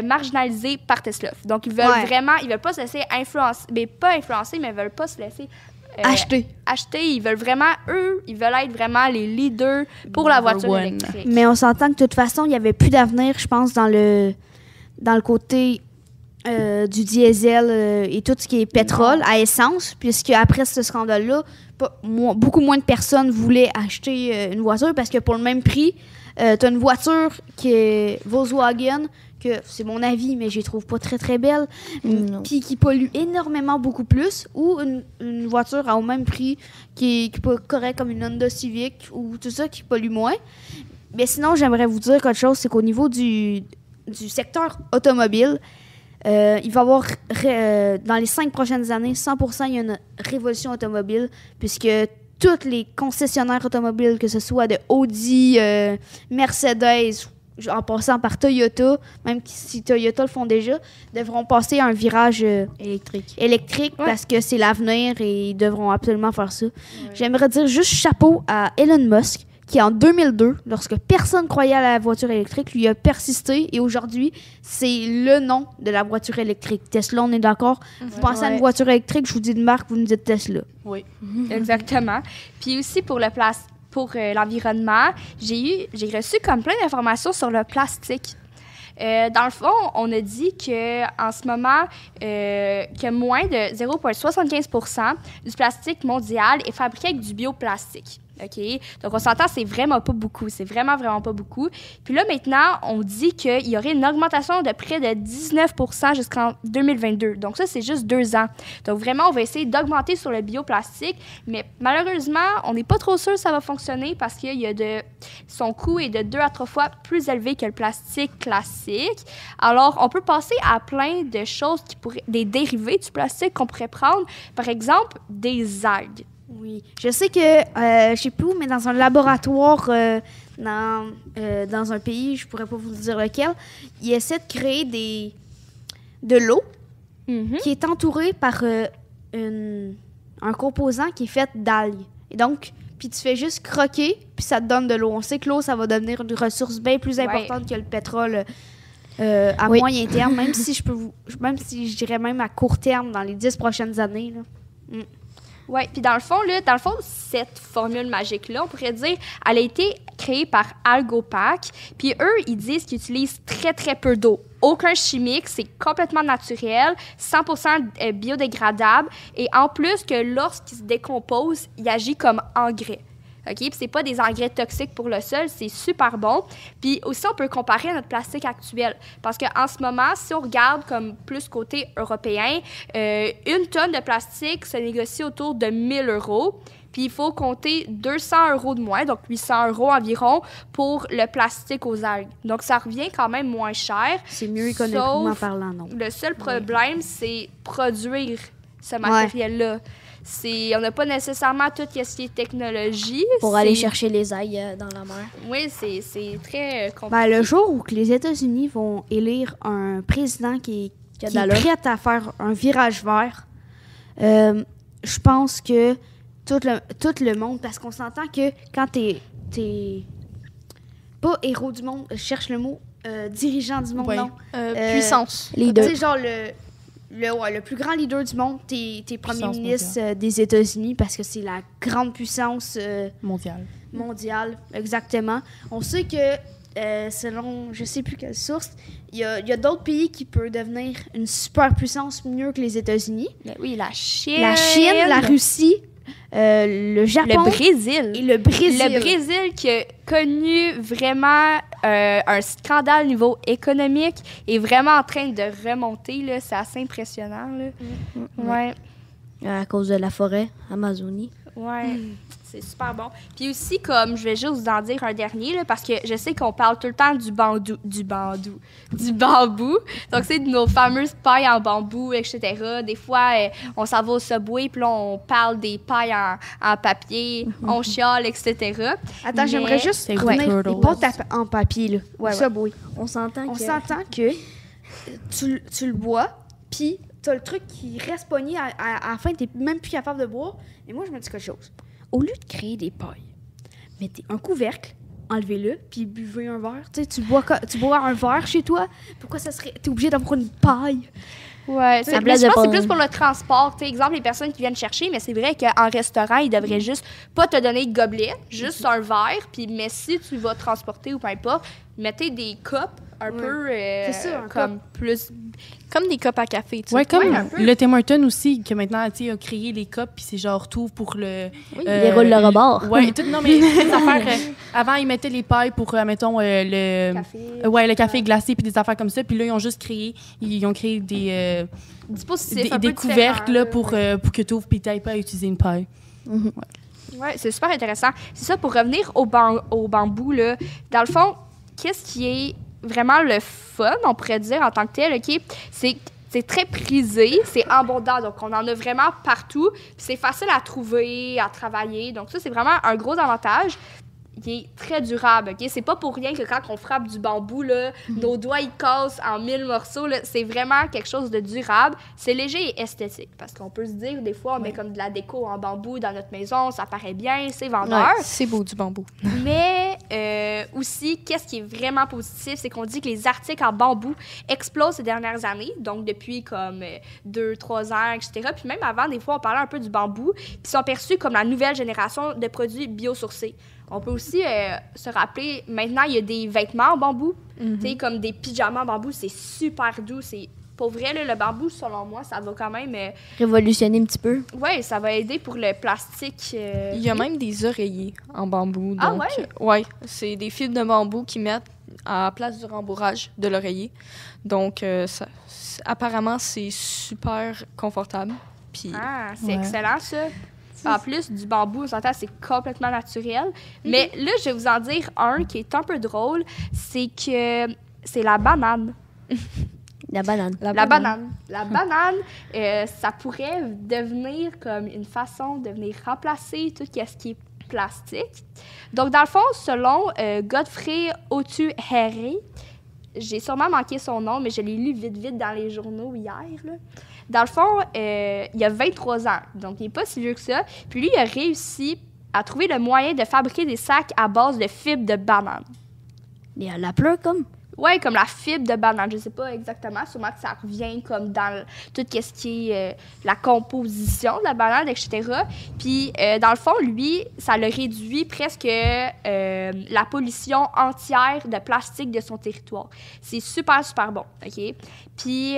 marginaliser par Tesla. Donc, ils veulent vraiment... Ils veulent pas se laisser influencer... Mais pas influencer, mais ils veulent pas se laisser... acheter. Ils veulent vraiment... Eux, ils veulent être vraiment les leaders pour la voiture électrique. Mais on s'entend que de toute façon, il n'y avait plus d'avenir, je pense, dans le côté... du diesel et tout ce qui est pétrole à essence, puisque après ce scandale-là, beaucoup moins de personnes voulaient acheter une voiture parce que pour le même prix, tu as une voiture qui est Volkswagen, que c'est mon avis, mais je les trouve pas très très belle, puis qui pollue énormément beaucoup plus, ou une voiture au même prix qui est pas correcte comme une Honda Civic ou tout ça qui pollue moins. Mais sinon, j'aimerais vous dire quelque chose, c'est qu'au niveau du secteur automobile, il va y avoir, dans les 5 prochaines années, 100%, il y a une révolution automobile, puisque tous les concessionnaires automobiles, que ce soit de Audi, Mercedes, en passant par Toyota, même si Toyota le font déjà, devront passer à un virage électrique parce que c'est l'avenir et ils devront absolument faire ça. J'aimerais dire juste chapeau à Elon Musk, qui en 2002, lorsque personne croyait à la voiture électrique, lui a persisté et aujourd'hui, c'est le nom de la voiture électrique. Tesla, on est d'accord? Vous pensez à une voiture électrique, je vous dis une marque, vous me dites Tesla. Oui, exactement. Puis aussi pour l'environnement, j'ai reçu comme plein d'informations sur le plastique. Dans le fond, on a dit qu'en ce moment, que moins de 0,75% du plastique mondial est fabriqué avec du bioplastique. OK? Donc, on s'entend, c'est vraiment pas beaucoup. C'est vraiment, vraiment pas beaucoup. Puis là, maintenant, on dit qu'il y aurait une augmentation de près de 19% jusqu'en 2022. Donc, ça, c'est juste 2 ans. Donc, vraiment, on va essayer d'augmenter sur le bioplastique. Mais malheureusement, on n'est pas trop sûr que ça va fonctionner parce qu'il y a son coût est de 2 à 3 fois plus élevé que le plastique classique. Alors, on peut passer à plein de choses des dérivés du plastique qu'on pourrait prendre. Par exemple, des algues. Oui. Je sais que, je sais plus où, mais dans un laboratoire dans un pays, je pourrais pas vous dire lequel, ils essaient de créer de l'eau qui est entourée par un composant qui est fait d'algues. Et donc, puis tu fais juste croquer, puis ça te donne de l'eau. On sait que l'eau, ça va devenir une ressource bien plus importante que le pétrole à moyen terme, même si je dirais même à court terme, dans les 10 prochaines années. Là. Oui, puis dans le fond, cette formule magique-là, on pourrait dire, elle a été créée par Algopac. Puis eux, ils disent qu'ils utilisent très, très peu d'eau. Aucun chimique, c'est complètement naturel, 100% biodégradable. Et en plus que lorsqu'il se décompose, il agit comme engrais. OK? Puis c'est pas des engrais toxiques pour le sol, c'est super bon. Puis aussi, on peut comparer à notre plastique actuel. Parce qu'en ce moment, si on regarde comme plus côté européen, 1 tonne de plastique se négocie autour de 1 000 €. Puis il faut compter 200 € de moins, donc 800 € environ, pour le plastique aux algues. Donc ça revient quand même moins cher. C'est mieux économiquement parlant, non? Le seul problème, c'est produire ce matériel-là. On n'a pas nécessairement tout ce qui est technologie. Pour aller chercher les algues dans la mer. Oui, c'est très compliqué. Le jour où les États-Unis vont élire un président qui est prêt à faire un virage vert, je pense que tout le monde, parce qu'on s'entend que quand t'es pas héros du monde, je cherche le mot, dirigeant du monde, non. Puissance. Leader. Tu sais, genre le plus grand leader du monde, t'es premier ministre des États-Unis parce que c'est la grande puissance mondiale, exactement. On sait que, selon je sais plus quelle source, il y a d'autres pays qui peuvent devenir une super puissance mieux que les États-Unis. Mais oui, la Chine, la Russie, le Japon. Le Brésil. Et le Brésil. Le Brésil qui a connu vraiment un scandale au niveau économique est vraiment en train de remonter. Là. C'est assez impressionnant. Là. Ouais. À cause de la forêt Amazonie. Ouais. C'est super bon. Puis aussi, comme je vais juste vous en dire un dernier, là, parce que je sais qu'on parle tout le temps du bambou. Donc, c'est de nos fameuses pailles en bambou, etc. Des fois, on s'en va au Subway, puis là, on parle des pailles en papier, on chiale, etc. Attends, j'aimerais juste revenir les pâtes en papier, là. Ouais. Subway. On s'entend que tu le bois, puis t'as le truc qui reste pogné à la fin, t'es même plus capable de boire. Et moi, je me dis quelque chose. Au lieu de créer des pailles, mettez un couvercle, enlevez-le, puis buvez un verre. Tu sais, tu bois un verre chez toi. Pourquoi t'es obligé d'avoir une paille? Ouais, je pense que c'est plus pour le transport. T'sais, exemple, les personnes qui viennent chercher, mais c'est vrai qu'en restaurant, ils devraient juste pas te donner de gobelet, juste un verre. Puis, mais si tu vas transporter ou peu importe, mettez des cups un peu comme plus. Comme des cups à café, tu sais. Ouais, comme le Tim Hortons aussi, qui maintenant, tu sais, a créé les cups, puis c'est genre tout pour le. Oui, il déroule le rebord. Ouais, non, mais des affaires. Avant, ils mettaient les pailles pour, mettons, le café. Ouais, le café glacé, puis des affaires comme ça. Puis là, ils ont juste créé. Ils ont créé des. Dispositifs. Des couvercles, là, pour que tu ouvres, puis tu n'ailles pas à utiliser une paille. Ouais, c'est super intéressant. C'est ça, pour revenir au bambou, là. Dans le fond, qu'est-ce qui est vraiment le fun, on pourrait dire, en tant que tel, OK? C'est très prisé, c'est abondant, donc on en a vraiment partout. Puis c'est facile à trouver, à travailler. Donc ça, c'est vraiment un gros avantage. Il est très durable, OK? C'est pas pour rien que quand on frappe du bambou, là, nos doigts, ils cassent en 1000 morceaux. Là. C'est vraiment quelque chose de durable. C'est léger et esthétique, parce qu'on peut se dire, des fois, on met comme de la déco en bambou dans notre maison, ça paraît bien, c'est vendeur. Ouais, c'est beau, du bambou. Mais aussi, qu'est-ce qui est vraiment positif, c'est qu'on dit que les articles en bambou explosent ces dernières années, donc depuis comme 2-3 ans, etc. Puis même avant, des fois, on parlait un peu du bambou, qui sont perçus comme la nouvelle génération de produits biosourcés. On peut aussi se rappeler, maintenant, il y a des vêtements en bambou, tu sais, comme des pyjamas en bambou, c'est super doux. Pour vrai, là, le bambou, selon moi, ça va quand même... révolutionner un petit peu. Oui, ça va aider pour le plastique. Il y a même des oreillers en bambou. Donc, ouais? C'est des fils de bambou qui mettent à la place du rembourrage de l'oreiller. Donc, apparemment, c'est super confortable. Puis, c'est excellent, ça. En plus, du bambou, on s'entend, c'est complètement naturel. Mais là, je vais vous en dire un qui est un peu drôle, c'est que c'est la banane. La banane. La banane, ça pourrait devenir comme une façon de venir remplacer tout ce qui est plastique. Donc, dans le fond, selon Godfrey Otu-Herré, j'ai sûrement manqué son nom, mais je l'ai lu vite dans les journaux hier, là. Dans le fond, il a 23 ans, donc il n'est pas si vieux que ça. Puis lui, il a réussi à trouver le moyen de fabriquer des sacs à base de fibres de banane. Et à la pleure, comme? Oui, comme la fibre de banane. Je ne sais pas exactement. Sûrement que ça revient comme dans tout ce qui est la composition de la banane, etc. Puis, dans le fond, lui, ça l'a réduit presque la pollution entière de plastique de son territoire. C'est super, super bon. OK? Puis...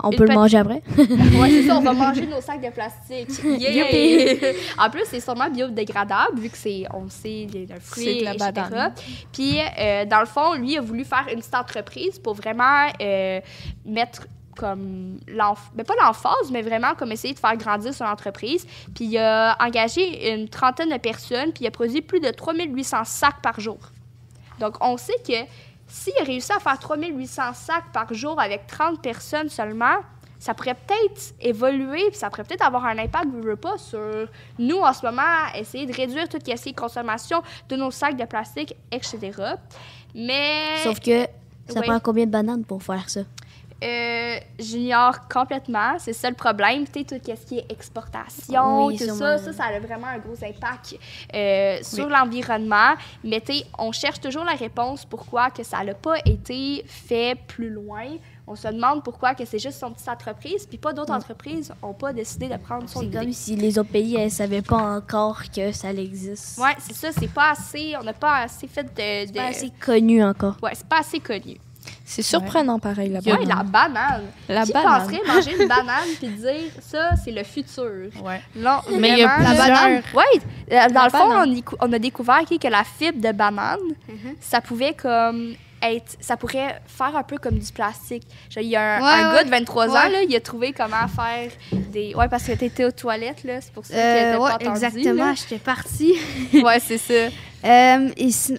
on peut le manger après? Oui, c'est ça. On va manger nos sacs de plastique. Yeah! En plus, c'est sûrement biodégradable, vu que c'est, on le sait, il y a un fruit, c'est de la etc. banane. Puis, dans le fond, lui, a voulu faire une petite entreprise pour vraiment mettre comme pas l'emphase, mais vraiment comme essayer de faire grandir son entreprise. Puis il a engagé une trentaine de personnes, puis il a produit plus de 3800 sacs par jour. Donc, on sait que s'il a réussi à faire 3800 sacs par jour avec 30 personnes seulement, ça pourrait peut-être évoluer, puis ça pourrait peut-être avoir un impact, je veux pas, sur nous, en ce moment, essayer de réduire toute la consommation de nos sacs de plastique, etc. Mais... Sauf que ça prend combien de bananes pour faire ça? J'ignore complètement. C'est ça le problème. Tu sais, tout ce qui est exportation, oui, tout sûrement. ça a vraiment un gros impact sur l'environnement. Mais tu sais, on cherche toujours la réponse pourquoi que ça n'a pas été fait plus loin. On se demande pourquoi que c'est juste son petite entreprise, puis pas d'autres entreprises n'ont pas décidé de prendre son idée. C'est comme si les autres pays ne savaient pas encore que ça existe. Oui, c'est ça. C'est pas assez... On n'a pas assez fait de... C'est pas assez connu encore. Oui, c'est pas assez connu. C'est surprenant, pareil, la banane. Oui, la banane. Qui penserait manger une banane puis dire ça, c'est le futur? Ouais. Non, mais il y a vraiment, plusieurs... la banane. Oui, dans le fond, on a découvert que la fibre de banane, ça pouvait comme ça pourrait faire un peu comme du plastique. Genre, il y a un gars de 23 ans, là, il a trouvé comment faire des... Oui, parce que tu étais aux toilettes, là, c'est pour ça que t'as pas entendu. Exactement, j'étais partie. Oui, c'est ça.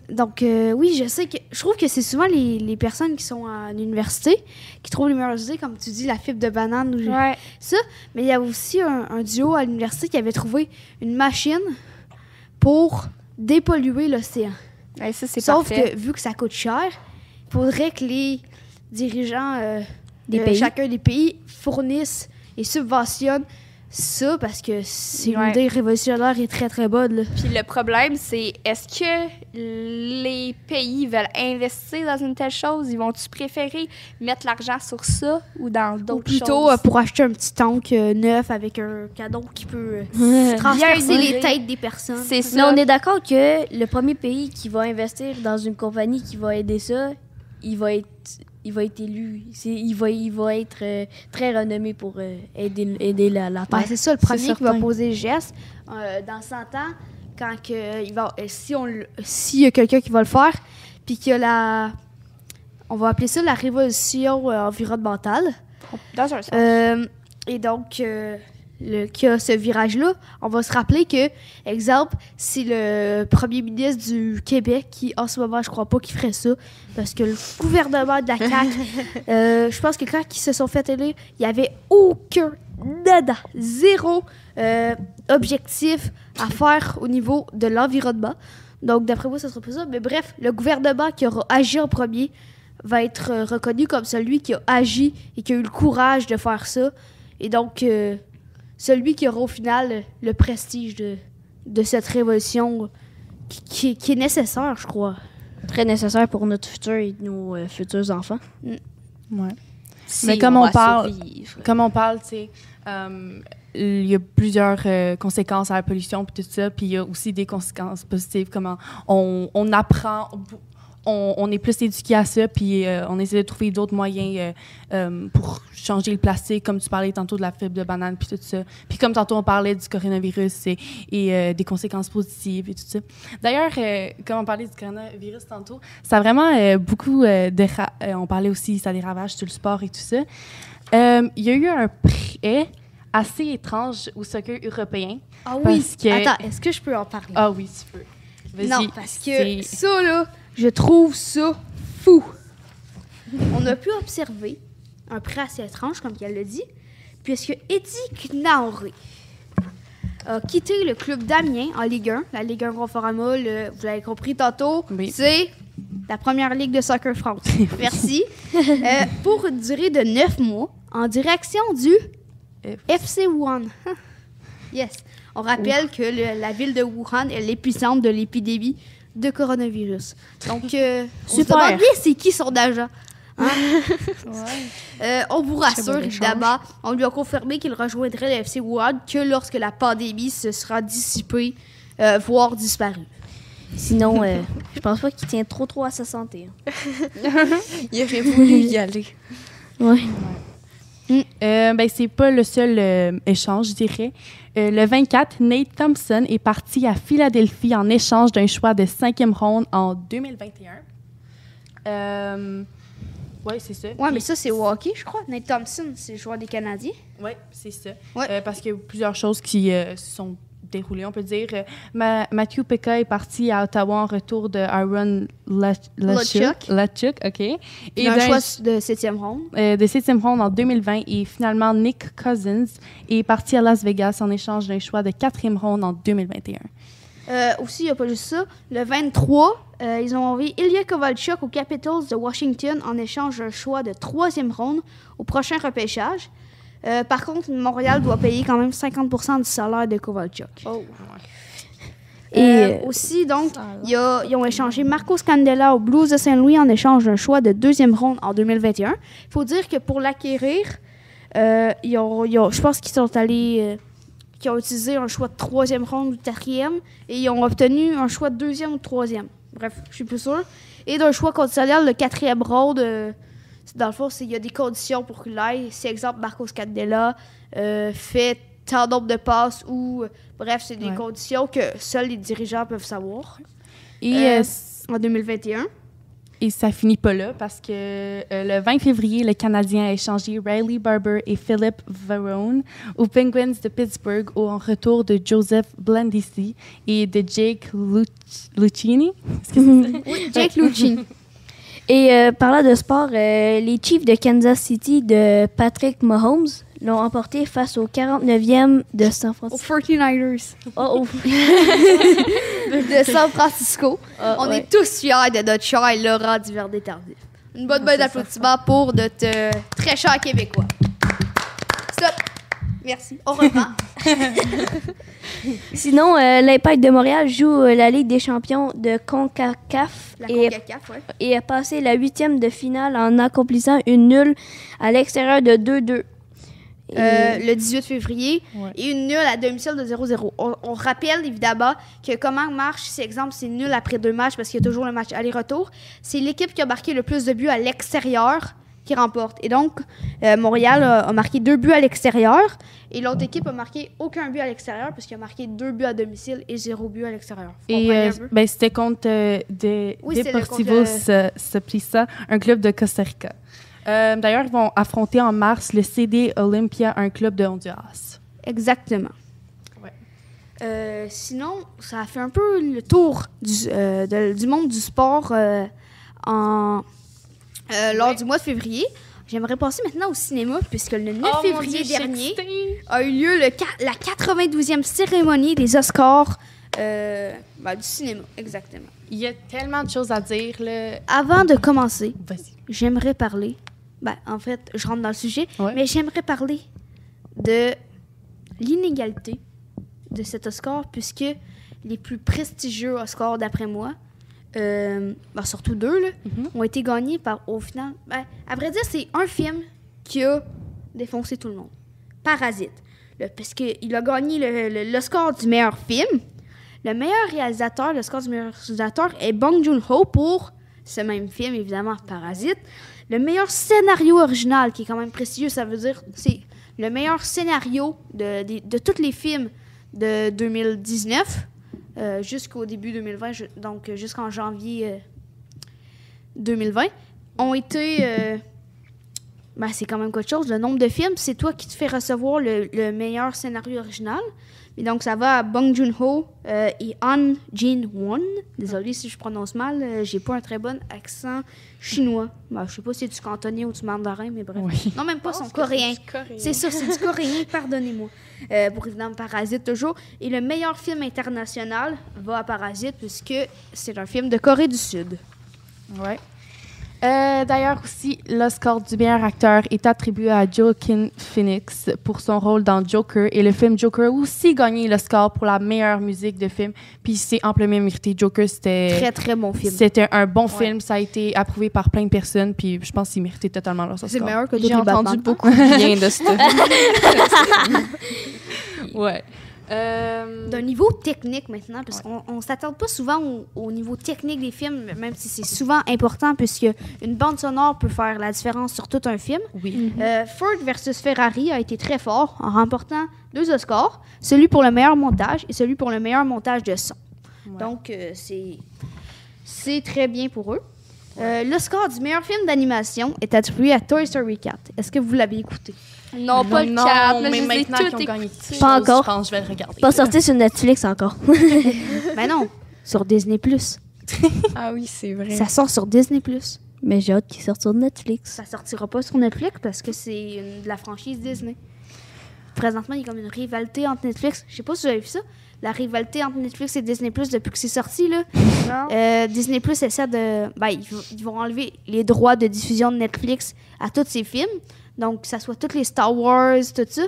Donc, oui, je trouve que c'est souvent les personnes qui sont à l'université qui trouvent les meilleures idées, comme tu dis, la fibre de banane ou ça. Mais il y a aussi un duo à l'université qui avait trouvé une machine pour dépolluer l'océan. Ouais, ça, c'est Sauf parfait. que, vu que ça coûte cher, il faudrait que les dirigeants pays. chacun des pays fournissent et subventionnent ça, parce que c'est une idée révolutionnaire et très, très bonne. Là. Puis le problème, c'est est-ce que les pays veulent investir dans une telle chose? Ils vont-tu préférer mettre l'argent sur ça ou dans d'autres choses? Ou plutôt pour acheter un petit tank neuf avec un cadeau qui peut transpercer les têtes des personnes. C'est ça. Mais on est d'accord que le premier pays qui va investir dans une compagnie qui va aider ça, il va être élu. Il va être très renommé pour aider la Terre. C'est ça, le premier qui va poser le geste. Dans 100 ans, quand s'il y a quelqu'un qui va le faire, puis qu'il y a on va appeler ça la révolution environnementale. Dans un sens. Et donc, qu'il y a ce virage-là, on va se rappeler que, exemple, c'est le premier ministre du Québec qui, en ce moment, je crois pas qu'il ferait ça, parce que le gouvernement de la CAQ, je pense que quand ils se sont fait élire, il n'y avait aucun, zéro objectif à faire au niveau de l'environnement. Donc, d'après moi, ça sera pas ça. Mais bref, le gouvernement qui aura agi en premier va être reconnu comme celui qui a agi et qui a eu le courage de faire ça. Et donc... celui qui aura au final le prestige de cette révolution qui est nécessaire, je crois. Très nécessaire pour notre futur et nos futurs enfants. Ouais. Si mais comme on parle, tu sais, il y a plusieurs conséquences à la pollution puis tout ça, puis il y a aussi des conséquences positives, comment on apprend... On est plus éduqué à ça, puis on essaie de trouver d'autres moyens pour changer le plastique, comme tu parlais tantôt de la fibre de banane, puis tout ça. Puis comme tantôt, on parlait du coronavirus et des conséquences positives et tout ça. D'ailleurs, comme on parlait du coronavirus tantôt, ça a vraiment beaucoup on parlait aussi, ça a des ravages sur le sport et tout ça. Il y a eu un prêt assez étrange au soccer européen. Ah oui? Que... Attends, est-ce que je peux en parler? Ah oui, tu peux. Vas-y. Non, parce que ça, là, je trouve ça fou. On a pu observer un prêt assez étrange, comme elle l'a dit, puisque Eddie Knauri a quitté le club d'Amiens en Ligue 1. La Ligue 1 Conforama, vous l'avez compris tantôt, c'est la première ligue de soccer France. Merci. Pour une durée de 9 mois, en direction du FC Wuhan. Yes. On rappelle que la ville de Wuhan est l'épicentre de l'épidémie de coronavirus. Donc, on se demande bien c'est qui son agent. Hein? On vous rassure, évidemment. On lui a confirmé qu'il rejoindrait le FC Wuhan que lorsque la pandémie se sera dissipée, voire disparue. Sinon, je pense pas qu'il tient trop à sa santé. Il aurait voulu y aller. Oui. C'est pas le seul échange, je dirais. Le 24, Nate Thompson est parti à Philadelphie en échange d'un choix de 5e ronde en 2021. Oui, c'est ça. Oui, mais ça, c'est au hockey, je crois. Nate Thompson, c'est le joueur des Canadiens. Oui, c'est ça. Ouais. Parce qu'il y a plusieurs choses qui se sont déroulées, on peut dire. Matthew Pekka est parti à Ottawa en retour de Aaron Lachuk, OK. Et un choix de 7e ronde. De 7e ronde en 2020. Et finalement, Nick Cousins est parti à Las Vegas en échange d'un choix de 4e ronde en 2021. Aussi, il n'y a pas juste ça. Le 23, ils ont envoyé Ilya Kovalchuk aux Capitals de Washington en échange d'un choix de 3e ronde au prochain repêchage. Par contre, Montréal doit payer quand même 50% du salaire de Kovalchuk. Oh. Aussi, donc, ils ont échangé Marco Scandella aux Blues de Saint-Louis en échange d'un choix de 2e ronde en 2021. Il faut dire que pour l'acquérir, je pense qu'ils sont allés... qui ont utilisé un choix de 3e ronde ou de 4e, et ils ont obtenu un choix de 2e ou de 3e. Bref, je suis plus sûre. Et d'un choix conditionnel, le 4e ronde, dans le fond, il y a des conditions pour qu'il aille. Si, exemple, Marco Scandella fait tant nombre de passes ou... bref, c'est des conditions que seuls les dirigeants peuvent savoir. Et en 2021. Et ça finit pas là parce que le 20 février, le Canadien a échangé Riley Barber et Philip Varone aux Penguins de Pittsburgh en retour de Joseph Blandisi et de Jake Lucchini. Est-ce que c'est ça? Oui, Jake Lucchini. Et parlant de sport, les Chiefs de Kansas City de Patrick Mahomes l'ont emporté face au 49e de San Francisco. Aux 49ers. De San Francisco. On est tous fiers de notre cher Laurent Duvernay-Tardif. Une bonne d'applaudissements pour notre très cher Québécois. Stop. Merci. On reprend. Sinon, l'Impact de Montréal joue la Ligue des champions de CONCACAF et a passé la 8e de finale en accomplissant une nulle à l'extérieur de 2-2. Le 18 février et une nulle à domicile de 0-0. On rappelle évidemment que comment marche, si exemple c'est nul après 2 matchs parce qu'il y a toujours le match aller-retour, c'est l'équipe qui a marqué le plus de buts à l'extérieur qui remporte. Et donc, Montréal a marqué 2 buts à l'extérieur et l'autre équipe a marqué aucun but à l'extérieur parce qu'il a marqué 2 buts à domicile et 0 but à l'extérieur. Et c'était contre Deportivo Saprissa, un club de Costa Rica. D'ailleurs, ils vont affronter en mars le CD Olympia, un club de Honduras. Exactement. Ouais. Sinon, ça a fait un peu le tour du monde du sport lors du mois de février. J'aimerais passer maintenant au cinéma, puisque le 9 février dernier a eu lieu la 92e cérémonie des Oscars du cinéma. Exactement. Il y a tellement de choses à dire. Là. Avant de commencer, j'aimerais parler... en fait, je rentre dans le sujet, mais j'aimerais parler de l'inégalité de cet Oscar, puisque les plus prestigieux Oscars, d'après moi, surtout 2, là, ont été gagnés au final... à vrai dire, c'est un film qui a défoncé tout le monde. Parasite. Parce qu'il a gagné l'Oscar du meilleur film. Le meilleur réalisateur, l'Oscar du meilleur réalisateur est Bong Joon-ho pour ce même film, évidemment, Parasite. Le meilleur scénario original, qui est quand même prestigieux, ça veut dire c'est le meilleur scénario de tous les films de 2019 jusqu'au début 2020, donc jusqu'en janvier 2020, ont été... c'est quand même quelque chose. Le nombre de films, c'est toi qui te fais recevoir le meilleur scénario original. Et donc, ça va à Bong Joon-ho et Han Jin-won. Désolée si je prononce mal. J'ai pas un très bon accent chinois. Ben, je sais pas si c'est du cantonien ou du mandarin, mais bref. Oui. Non, même pas, son coréen. C'est ça, c'est du coréen, pardonnez-moi. Pour évidemment Parasite toujours. Et le meilleur film international va à Parasite, puisque c'est un film de Corée du Sud. Ouais. D'ailleurs aussi, l'Oscar du meilleur acteur est attribué à Joaquin Phoenix pour son rôle dans Joker. Et le film Joker a aussi gagné l'Oscar pour la meilleure musique de film. Puis c'est amplement mérité. Joker, c'était... Très, très bon film. C'était un bon film. Ça a été approuvé par plein de personnes. Puis je pense qu'il méritait totalement l'Oscar. C'est meilleur que J'ai d'autres entendu Batman. beaucoup de bien de ce Ouais. D'un niveau technique maintenant, parce qu'on ne s'attarde pas souvent au niveau technique des films, même si c'est souvent important, puisque une bande sonore peut faire la différence sur tout un film. Oui. Ford versus Ferrari a été très fort en remportant 2 Oscars, celui pour le meilleur montage et celui pour le meilleur montage de son. Ouais. Donc, c'est très bien pour eux. L'Oscar du meilleur film d'animation est attribué à Toy Story 4. Est-ce que vous l'avez écouté? Non, pas le Non, 4. mais Je les ai maintenant qu'ils ont toutes gagné écoutées. Pas encore. Je pense que je vais le regarder. Pas sorti sur Netflix encore. Ben non, sur Disney+. Ah oui, c'est vrai. Ça sort sur Disney+. Mais j'ai hâte qu'il sorte sur Netflix. Ça sortira pas sur Netflix parce que c'est de la franchise Disney. Présentement, il y a comme une rivalité entre Netflix. Je sais pas si vous avez vu ça. La rivalité entre Netflix et Disney Plus depuis que c'est sorti, là. Disney Plus essaie de... Ben, ils vont enlever les droits de diffusion de Netflix à tous ces films. Donc, que ça soit tous les Star Wars, tout ça.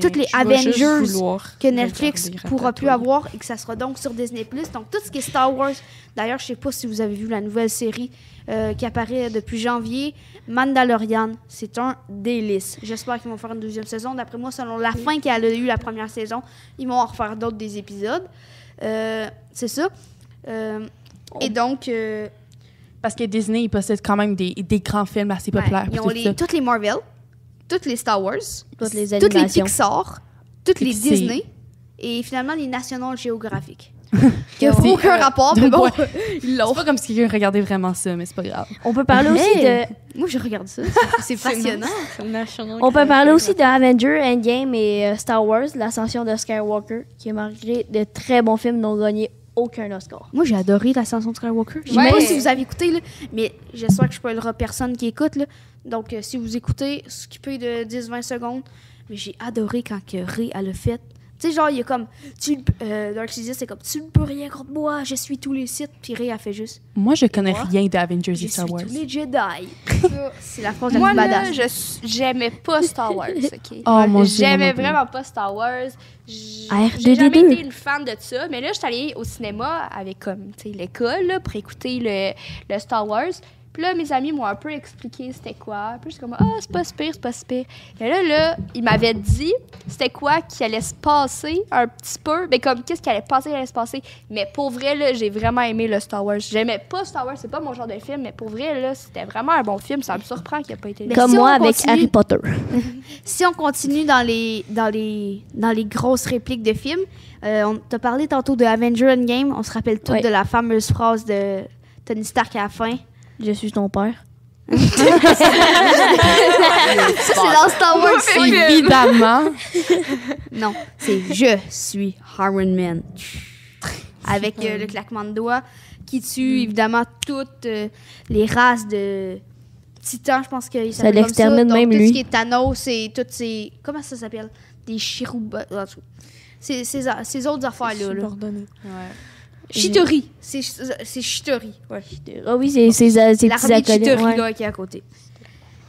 Toutes les Avengers que Netflix pourra plus avoir et que ça sera donc sur Disney Plus. Donc, tout ce qui est Star Wars. D'ailleurs, je sais pas si vous avez vu la nouvelle série qui apparaît depuis janvier, Mandalorian. C'est un délice. J'espère qu'ils vont faire une 2e saison. D'après moi, selon la fin qu'elle a eu la première saison, ils vont en refaire d'autres des épisodes. C'est ça. Et donc... Parce que Disney, ils possèdent quand même des grands films assez populaires. Ils ont toutes les Marvel, toutes les Star Wars, Toutes les toutes les animations. Pixar, toutes les Pixar. Disney et finalement les National Geographic. Qui C'est, n'ont aucun rapport, mais bon, ouais. ils l'ont. C'est pas comme si quelqu'un regardait vraiment ça, mais c'est pas grave. On peut parler aussi de... Moi, je regarde ça. C'est passionnant. On peut parler aussi de Avengers, Endgame et Star Wars, l'ascension de Skywalker, qui a malgré de très bons films n'ont gagné aucun Oscar. Moi, j'ai adoré l'ascension de Skywalker. Je sais Ouais. pas si vous avez écouté, là, mais j'espère que je spoilerai personne qui écoute. Là. Donc, si vous écoutez, skippez de 10-20 secondes. Mais j'ai adoré quand que Rey, elle a fait. Tu sais, genre, il y a comme... Dark Sidious, c'est comme, tu ne peux rien contre moi, je suis tous les sites. Puis Rey a fait juste, Moi, je connais moi, rien d'Avengers je et Star suis Wars. tous les Jedi. Ça, c'est la phrase la Moi, plus là, badass. j'aimais pas Star Wars, OK? Oh, mon Dieu, J'aimais moi non plus. vraiment pas Star Wars. J'ai R2D2. jamais été une fan de ça. Mais là, je suis allée au cinéma avec comme, tu sais, l'école là, pour écouter le Star Wars. Puis là, mes amis m'ont un peu expliqué c'était quoi. Puis je suis comme, c'est pas si pire, c'est pas si pire. Et là, ils m'avaient dit c'était quoi qui allait se passer un petit peu. Mais comme, qu'est-ce qui allait se passer. Mais pour vrai, là, j'ai vraiment aimé le Star Wars. J'aimais pas Star Wars, c'est pas mon genre de film. Mais pour vrai, là, c'était vraiment un bon film. Ça me surprend qu'il ait pas été... Mais Comme si moi on avec continue- Harry Potter. Si on continue dans les grosses répliques de films, on t'a parlé tantôt de Avenger Endgame. On se rappelle tous Ouais. de la fameuse phrase de Tony Stark à la fin. Je suis ton père. Ça, c'est dans Star Wars. Évidemment. Non, c'est Je suis Iron Man. Avec le claquement de doigts qui tue évidemment toutes les races de titans, je pense qu'il s'appelle comme ça. l'extermine Donc, même, tout lui. ce qui est Thanos et toutes ces... Comment ça s'appelle? Des chirubas... Ces autres affaires-là. Là. Chitori. C'est Chitori. Ouais. Ah oui, c'est ces petits L'armée de acolytes. Chitori Ouais. là, qui est à côté.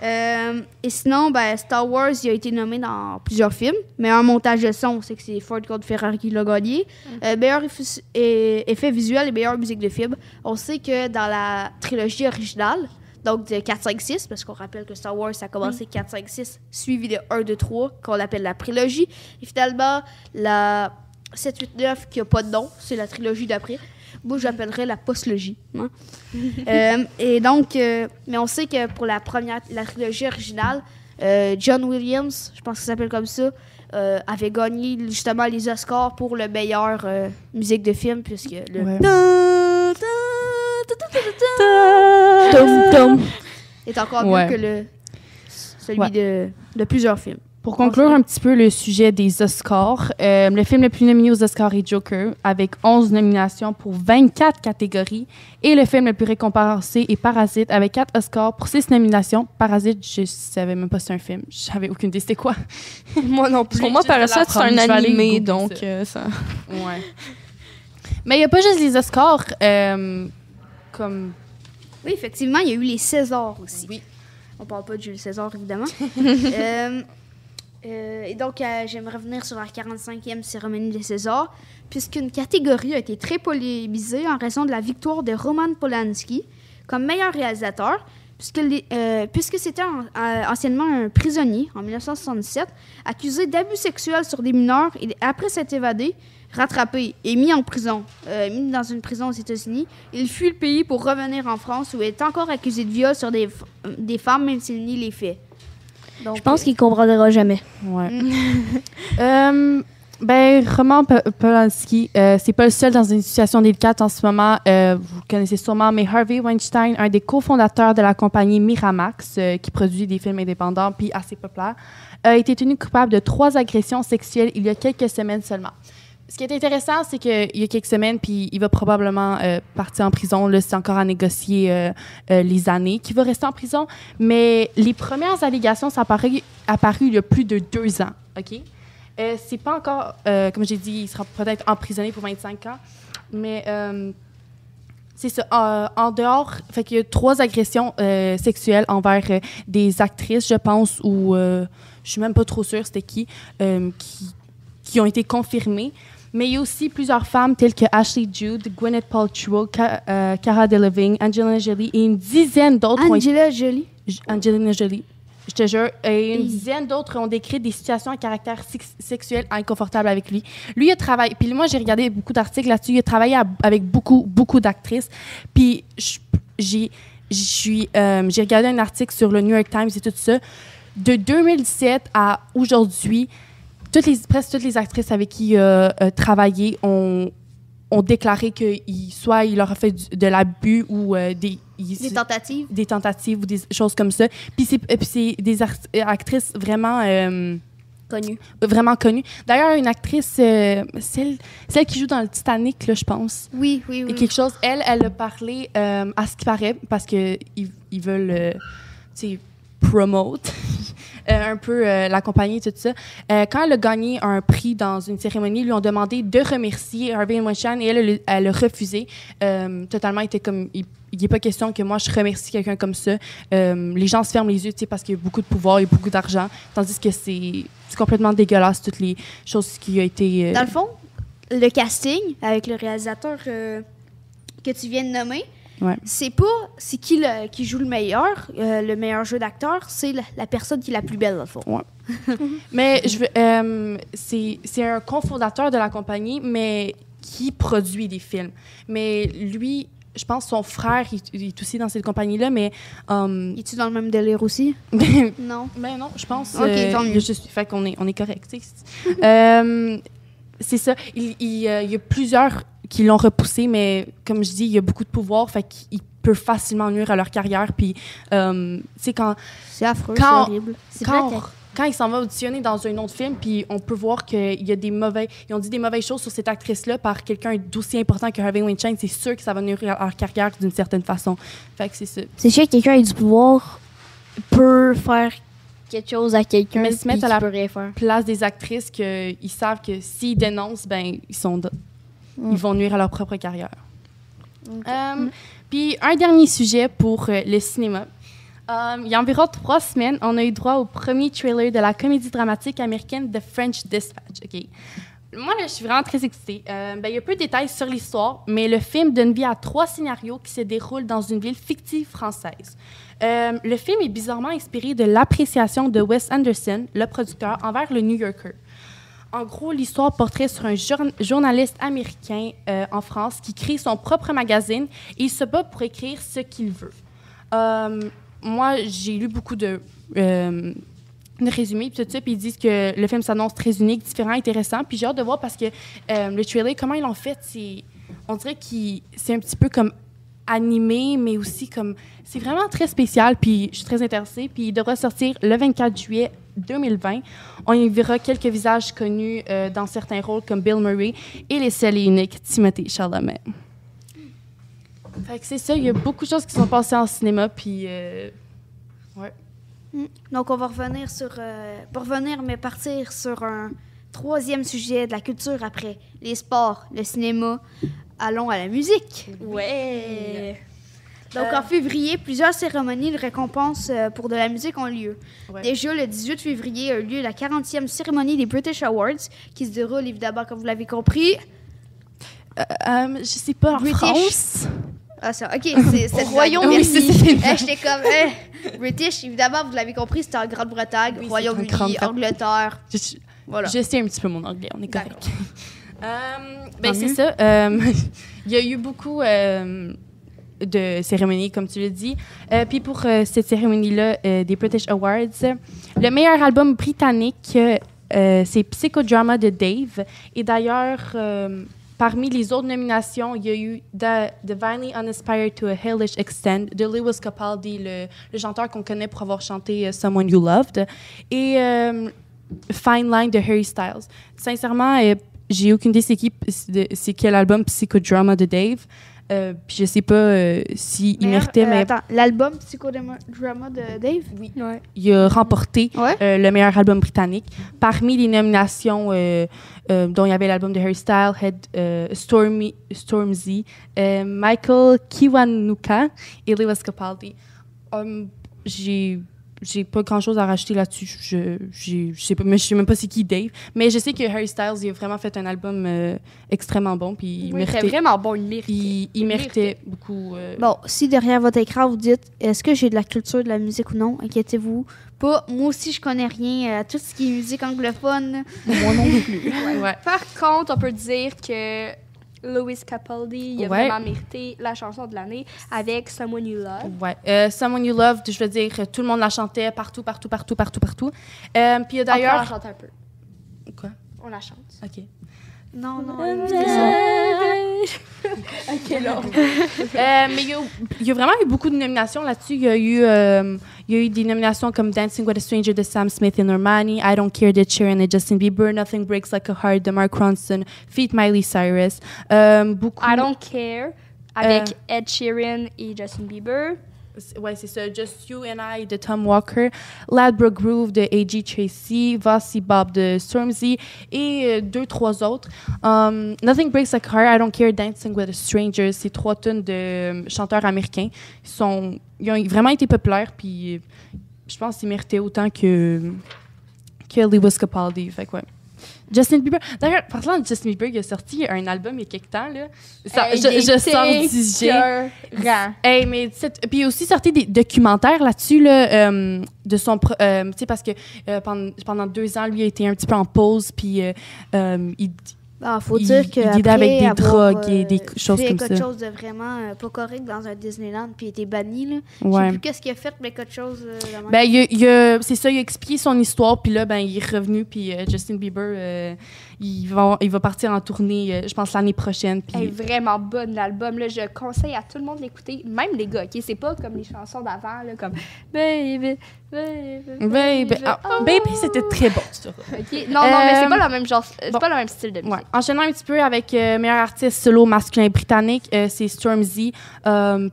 Et sinon, Star Wars, il a été nommé dans plusieurs films. Meilleur montage de son, on sait que c'est Ford contre Ferrari qui l'a gagné. Meilleur effet visuel et meilleure musique de film. On sait que dans la trilogie originale, donc de 4, 5, 6, parce qu'on rappelle que Star Wars, ça a commencé 4, 5, 6, suivi de 1, 2, 3, qu'on appelle la prélogie. Et finalement, la 7, 8, 9, qui n'a pas de nom, c'est la trilogie d'après. Moi, j'appellerais la postlogie. Hein. Et donc, mais on sait que pour la trilogie originale, John Williams, je pense que ça s'appelle comme ça, avait gagné justement les Oscars pour le meilleur musique de film, puisque le... Ouais. Tom, tom. est encore mieux Ouais. que celui Ouais. de plusieurs films. Pour conclure un petit peu le sujet des Oscars, le film le plus nominé aux Oscars est Joker, avec 11 nominations pour 24 catégories. Et le film le plus récompensé est Parasite, avec 4 Oscars pour 6 nominations. Parasite, je savais même pas si c'était un film. J'avais aucune idée c'était quoi. Moi non plus. Pour moi, Parasite, c'est un animé, donc ça... Ouais. Mais il n'y a pas juste les Oscars, comme... Oui, effectivement, il y a eu les Césars aussi. Oui. On parle pas de Jules César, évidemment. Et donc, j'aimerais revenir sur la 45e cérémonie des Césars, puisqu'une catégorie a été très polémisée en raison de la victoire de Roman Polanski comme meilleur réalisateur, puisque c'était anciennement un prisonnier, en 1967, accusé d'abus sexuels sur des mineurs et après s'être évadé, rattrapé et mis en prison, mis dans une prison aux États-Unis. Il fuit le pays pour revenir en France où il est encore accusé de viol sur des femmes, même s'il nie les faits. Donc, je pense qu'il comprendra jamais. Ouais. Roman Polanski, c'est pas le seul dans une situation délicate en ce moment. Vous le connaissez sûrement, mais Harvey Weinstein, un des cofondateurs de la compagnie Miramax, qui produit des films indépendants puis assez populaires, a été tenu coupable de 3 agressions sexuelles il y a quelques semaines seulement. Ce qui est intéressant, c'est qu'il y a quelques semaines, puis il va probablement partir en prison. Là, c'est encore à négocier les années qu'il va rester en prison. Mais les premières allégations sont apparues il y a plus de 2 ans. OK? C'est pas encore, comme j'ai dit, il sera peut-être emprisonné pour 25 ans. Mais c'est ça. En dehors, fait qu'il y a 3 agressions sexuelles envers des actrices, je pense, ou je suis même pas trop sûre c'était qui ont été confirmées. Mais il y a aussi plusieurs femmes telles que Ashley Judd, Gwyneth Paltrow, Cara Delevingne, Angelina Jolie et une dizaine d'autres. Angelina Jolie? Angelina Jolie, je te jure. Et une dizaine d'autres ont décrit des situations à caractère sexuel inconfortables avec lui. Lui, il a travaillé. Puis moi, j'ai regardé beaucoup d'articles là-dessus. Il a travaillé avec beaucoup d'actrices. Puis j'ai regardé un article sur le New York Times et tout ça. De 2017 à aujourd'hui, presque toutes les actrices avec qui il a travaillé ont déclaré qu'il leur a fait de l'abus ou des tentatives. Des tentatives ou des choses comme ça. Puis c'est des actrices vraiment connues. Vraiment connues. D'ailleurs, une actrice, celle qui joue dans le Titanic, là, je pense. Oui. Et quelque chose, elle a parlé à ce qui paraît, parce qu'ils veulent, promote un peu la compagnie, tout ça. Quand elle a gagné un prix dans une cérémonie, ils lui ont demandé de remercier Harvey Weinstein et elle a refusé. Totalement, était comme... Il n'est pas question que moi, je remercie quelqu'un comme ça. Les gens se ferment les yeux, parce qu'il y a beaucoup de pouvoir et beaucoup d'argent, tandis que c'est complètement dégueulasse, toutes les choses qui ont été... Dans le fond, le casting, avec le réalisateur que tu viens de nommer, ouais. C'est pas qui joue le meilleur jeu d'acteur, c'est la personne qui est la plus belle, dans le fond. Ouais. Mais c'est un cofondateur de la compagnie, mais qui produit des films. Mais lui, je pense son frère, il est aussi dans cette compagnie-là, mais... Es-tu dans le même délire aussi? Non. Ben non, je pense... OK, tant mieux. Fait qu'on est correct, c'est ça. Il y a plusieurs qui l'ont repoussé, mais comme je dis, il y a beaucoup de pouvoir, fait qu'il peut facilement nuire à leur carrière. Puis, c'est affreux, c'est horrible. Quand il s'en va auditionner dans un autre film, puis on peut voir qu'il y a ils ont dit des mauvaises choses sur cette actrice-là par quelqu'un d'aussi important que Harvey Weinstein, c'est sûr que ça va nuire à leur carrière d'une certaine façon. Fait que c'est ça. C'est sûr que quelqu'un a du pouvoir peut faire quelque chose à quelqu'un, mais se mettre à la faire. place des actrices qu'ils savent que s'ils dénoncent, ben ils vont nuire à leur propre carrière. Okay. Puis un dernier sujet pour le cinéma. Il y a environ 3 semaines, on a eu droit au premier trailer de la comédie dramatique américaine The French Dispatch. Okay. Moi, là, je suis vraiment très excitée. Il y a peu de détails sur l'histoire, mais le film donne vie à 3 scénarios qui se déroulent dans une ville fictive française. Le film est bizarrement inspiré de l'appréciation de Wes Anderson, le producteur, envers le New Yorker. En gros, l'histoire portrait sur un journaliste américain en France qui crée son propre magazine et il se bat pour écrire ce qu'il veut. Moi, j'ai lu beaucoup de résumés, puis tout ça, puis ils disent que le film s'annonce très unique, différent, intéressant. Puis j'ai hâte de voir parce que le trailer, comment ils l'ont fait, on dirait que c'est un petit peu comme animé, mais aussi comme... C'est vraiment très spécial, puis je suis très intéressée. Puis il devrait sortir le 24 juillet 2020. On y verra quelques visages connus dans certains rôles comme Bill Murray et les seuls et uniques Timothée Chalamet. Fait que c'est ça, il y a beaucoup de choses qui sont passées en cinéma, puis ouais. Donc, on va revenir mais partir sur un troisième sujet de la culture après les sports, le cinéma. Allons à la musique. Ouais. Donc, en février, plusieurs cérémonies de récompense pour de la musique ont lieu. Ouais. Déjà, le 18 février a eu lieu la 40e cérémonie des British Awards, qui se déroule évidemment, comme vous l'avez compris. Je sais pas, en France. Ah, ça, OK, c'est au Royaume-Uni. J'étais comme, British, évidemment, vous l'avez compris, c'était en Grande-Bretagne, oui, Royaume-Uni, Angleterre. Voilà. Je sais un petit peu mon anglais, on est correct. Ben, c'est ça. Il y a eu beaucoup de cérémonies, comme tu l'as dit. Puis pour cette cérémonie-là des British Awards, le meilleur album britannique, c'est Psychodrama de Dave. Et d'ailleurs, parmi les autres nominations, il y a eu Divinely Uninspired to a Hellish Extent de Lewis Capaldi, le chanteur qu'on connaît pour avoir chanté Someone You Loved, et Fine Line de Harry Styles. Sincèrement, j'ai aucune idée c'est quel album Psychodrama de Dave. Puis je sais pas s'il méritait, mais... Attends, l'album Psychodrama de Dave? Oui. Ouais. Il a remporté le meilleur album britannique. Parmi les nominations dont il y avait l'album de Harry Styles, Stormzy, Michael Kiwanuka et Lewis Capaldi. J'ai pas grand-chose à rajouter là-dessus. Je sais même pas c'est qui Dave, mais je sais que Harry Styles il a vraiment fait un album extrêmement bon, puis il méritait vraiment bon, il méritait beaucoup. Bon, si derrière votre écran vous dites est-ce que j'ai de la culture de la musique ou non, inquiétez-vous pas. Moi aussi je connais rien à tout ce qui est musique anglophone. Moi non plus. Ouais. Par contre, on peut dire que Lewis Capaldi, il a vraiment mérité la chanson de l'année avec Someone You Love. Ouais. Someone You Love, je veux dire, tout le monde la chantait partout. Puis d'ailleurs... On la chante un peu. Quoi? On la chante. OK. Non. OK, là. Mais il y a vraiment eu beaucoup de nominations là-dessus. Il y a eu des nominations comme Dancing with a Stranger de Sam Smith et Normani, I Don't Care de Sharon et Justin Bieber, Nothing Breaks Like a Heart de Mark Ronson, Feat Miley Cyrus. I Don't Care avec Ed Sheeran et Justin Bieber. Ouais, c'est ça. Just You and I de Tom Walker, Ladbroke Groove de A.G. Tracy, Vossi Bob de Stormzy et 2-3 autres. Nothing Breaks Like a Heart, I Don't Care, Dancing with a Stranger, c'est 3 tunes de chanteurs américains. Ils ont vraiment été populaires, puis je pense qu'ils méritaient autant que Lewis Capaldi. Fait que ouais. Justin Bieber. D'ailleurs, parlant de Justin Bieber, il a sorti un album il y a quelques temps. Là. Je sors du Hey, mais puis il a aussi sorti des documentaires là-dessus, là, de son... tu sais, parce que pendant 2 ans, lui a été un petit peu en pause, puis faut dire que il avec des drogues et des choses comme ça. quelque chose de vraiment pas correct dans un Disneyland, puis il a été banni. Là. Ouais. Je sais plus qu'est-ce qu'il a fait, mais quelque chose de ben, c'est ça, il a expliqué son histoire, puis là, ben, il est revenu, puis Justin Bieber, il va partir en tournée, je pense, l'année prochaine. Puis... Elle est vraiment bonne, l'album. Là, je conseille à tout le monde d'écouter, même les gars, OK? C'est pas comme les chansons d'avant, là, comme « Baby, baby, baby. » Baby, c'était très bon, ça. Okay. Non, mais c'est pas le même genre, pas le même style de musique. Ouais. Enchaînant un petit peu avec meilleur artiste solo masculin britannique, c'est Stormzy.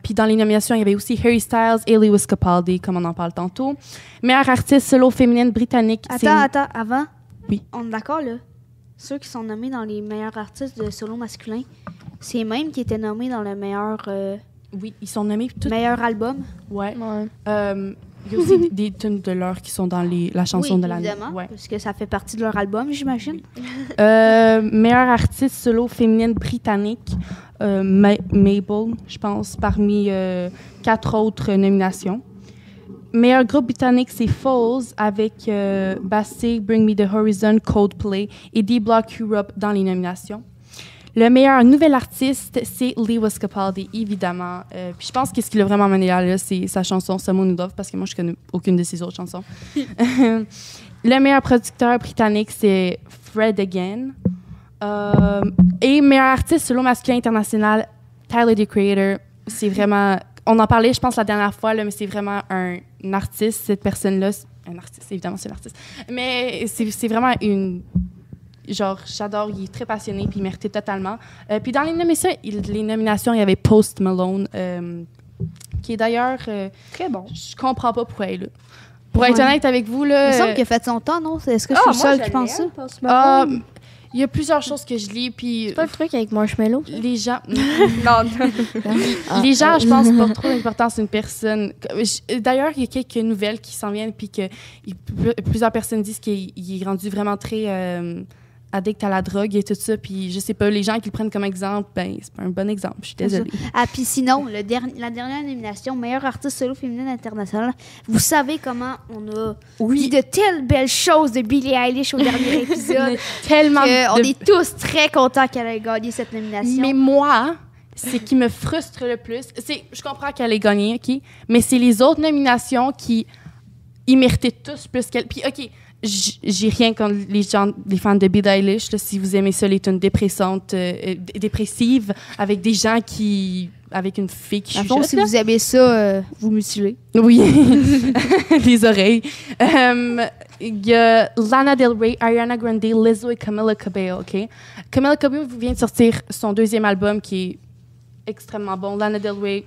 Puis dans les nominations, il y avait aussi Harry Styles et Lewis Capaldi, comme on en parle tantôt. Meilleur artiste solo féminine britannique, Attends, avant? Oui. On est d'accord, là? Ceux qui sont nommés dans les meilleurs artistes de solo masculin, c'est eux mêmes qui étaient nommés dans le meilleur... oui, ils sont nommés... Meilleur album? Ouais. Il y a aussi des tunes de leur qui sont dans la chanson de l'année. Évidemment, parce que ça fait partie de leur album, j'imagine. Meilleure artiste solo féminine britannique, Mabel, je pense, parmi 4 autres nominations. Meilleur groupe britannique, c'est Falls, avec Bastille, Bring Me the Horizon, Coldplay et D-Block Europe dans les nominations. Le meilleur nouvel artiste, c'est Lewis Capaldi, évidemment. Puis je pense que ce qui l'a vraiment mené là, c'est sa chanson Someone You Love, parce que moi, je connais aucune de ses autres chansons. Le meilleur producteur britannique, c'est Fred Again. Et meilleur artiste solo masculin international, Tyler, the Creator. C'est vraiment... On en parlait, je pense, la dernière fois, là, mais c'est vraiment un artiste, cette personne-là. un artiste, évidemment, c'est un artiste. Mais c'est vraiment une... Genre, j'adore, il est très passionné, puis il méritait totalement. Puis dans les nominations, il y avait Post Malone, qui est d'ailleurs... très bon. Je comprends pas pourquoi il est là. Pour être honnête avec vous, là... Il me semble qu'il a fait son temps, non? Est-ce que je suis le seul qui pense ça? Il y a plusieurs choses que je lis, puis... C'est pas le truc avec Marshmello? Les gens... Non. Les gens, je pense, pas trop d'importance d'une personne. D'ailleurs, il y a quelques nouvelles qui s'en viennent, puis que plusieurs personnes disent qu'il est rendu vraiment très addict à la drogue et tout ça, puis je sais pas, les gens qui le prennent comme exemple, ben c'est pas un bon exemple, je suis désolée. Ah, puis sinon, la dernière nomination, meilleure artiste solo féminine internationale, vous savez comment on a dit de telles belles choses de Billie Eilish au dernier épisode. On est tous très contents qu'elle ait gagné cette nomination. Mais moi, ce qui me frustre le plus, je comprends qu'elle ait gagné, OK, mais c'est les autres nominations qui ils méritaient tous plus qu'elle. Puis OK, j'ai rien contre les fans de Billie Eilish. Là, si vous aimez ça, les tunes dépressives avec des gens avec une fille qui chuchote. Si vous aimez ça, vous mutilez. Oui, les oreilles. Il y a Lana Del Rey, Ariana Grande, Lizzo et Camila Cabello. OK? Camila Cabello vient de sortir son 2e album qui est extrêmement bon. Lana Del Rey.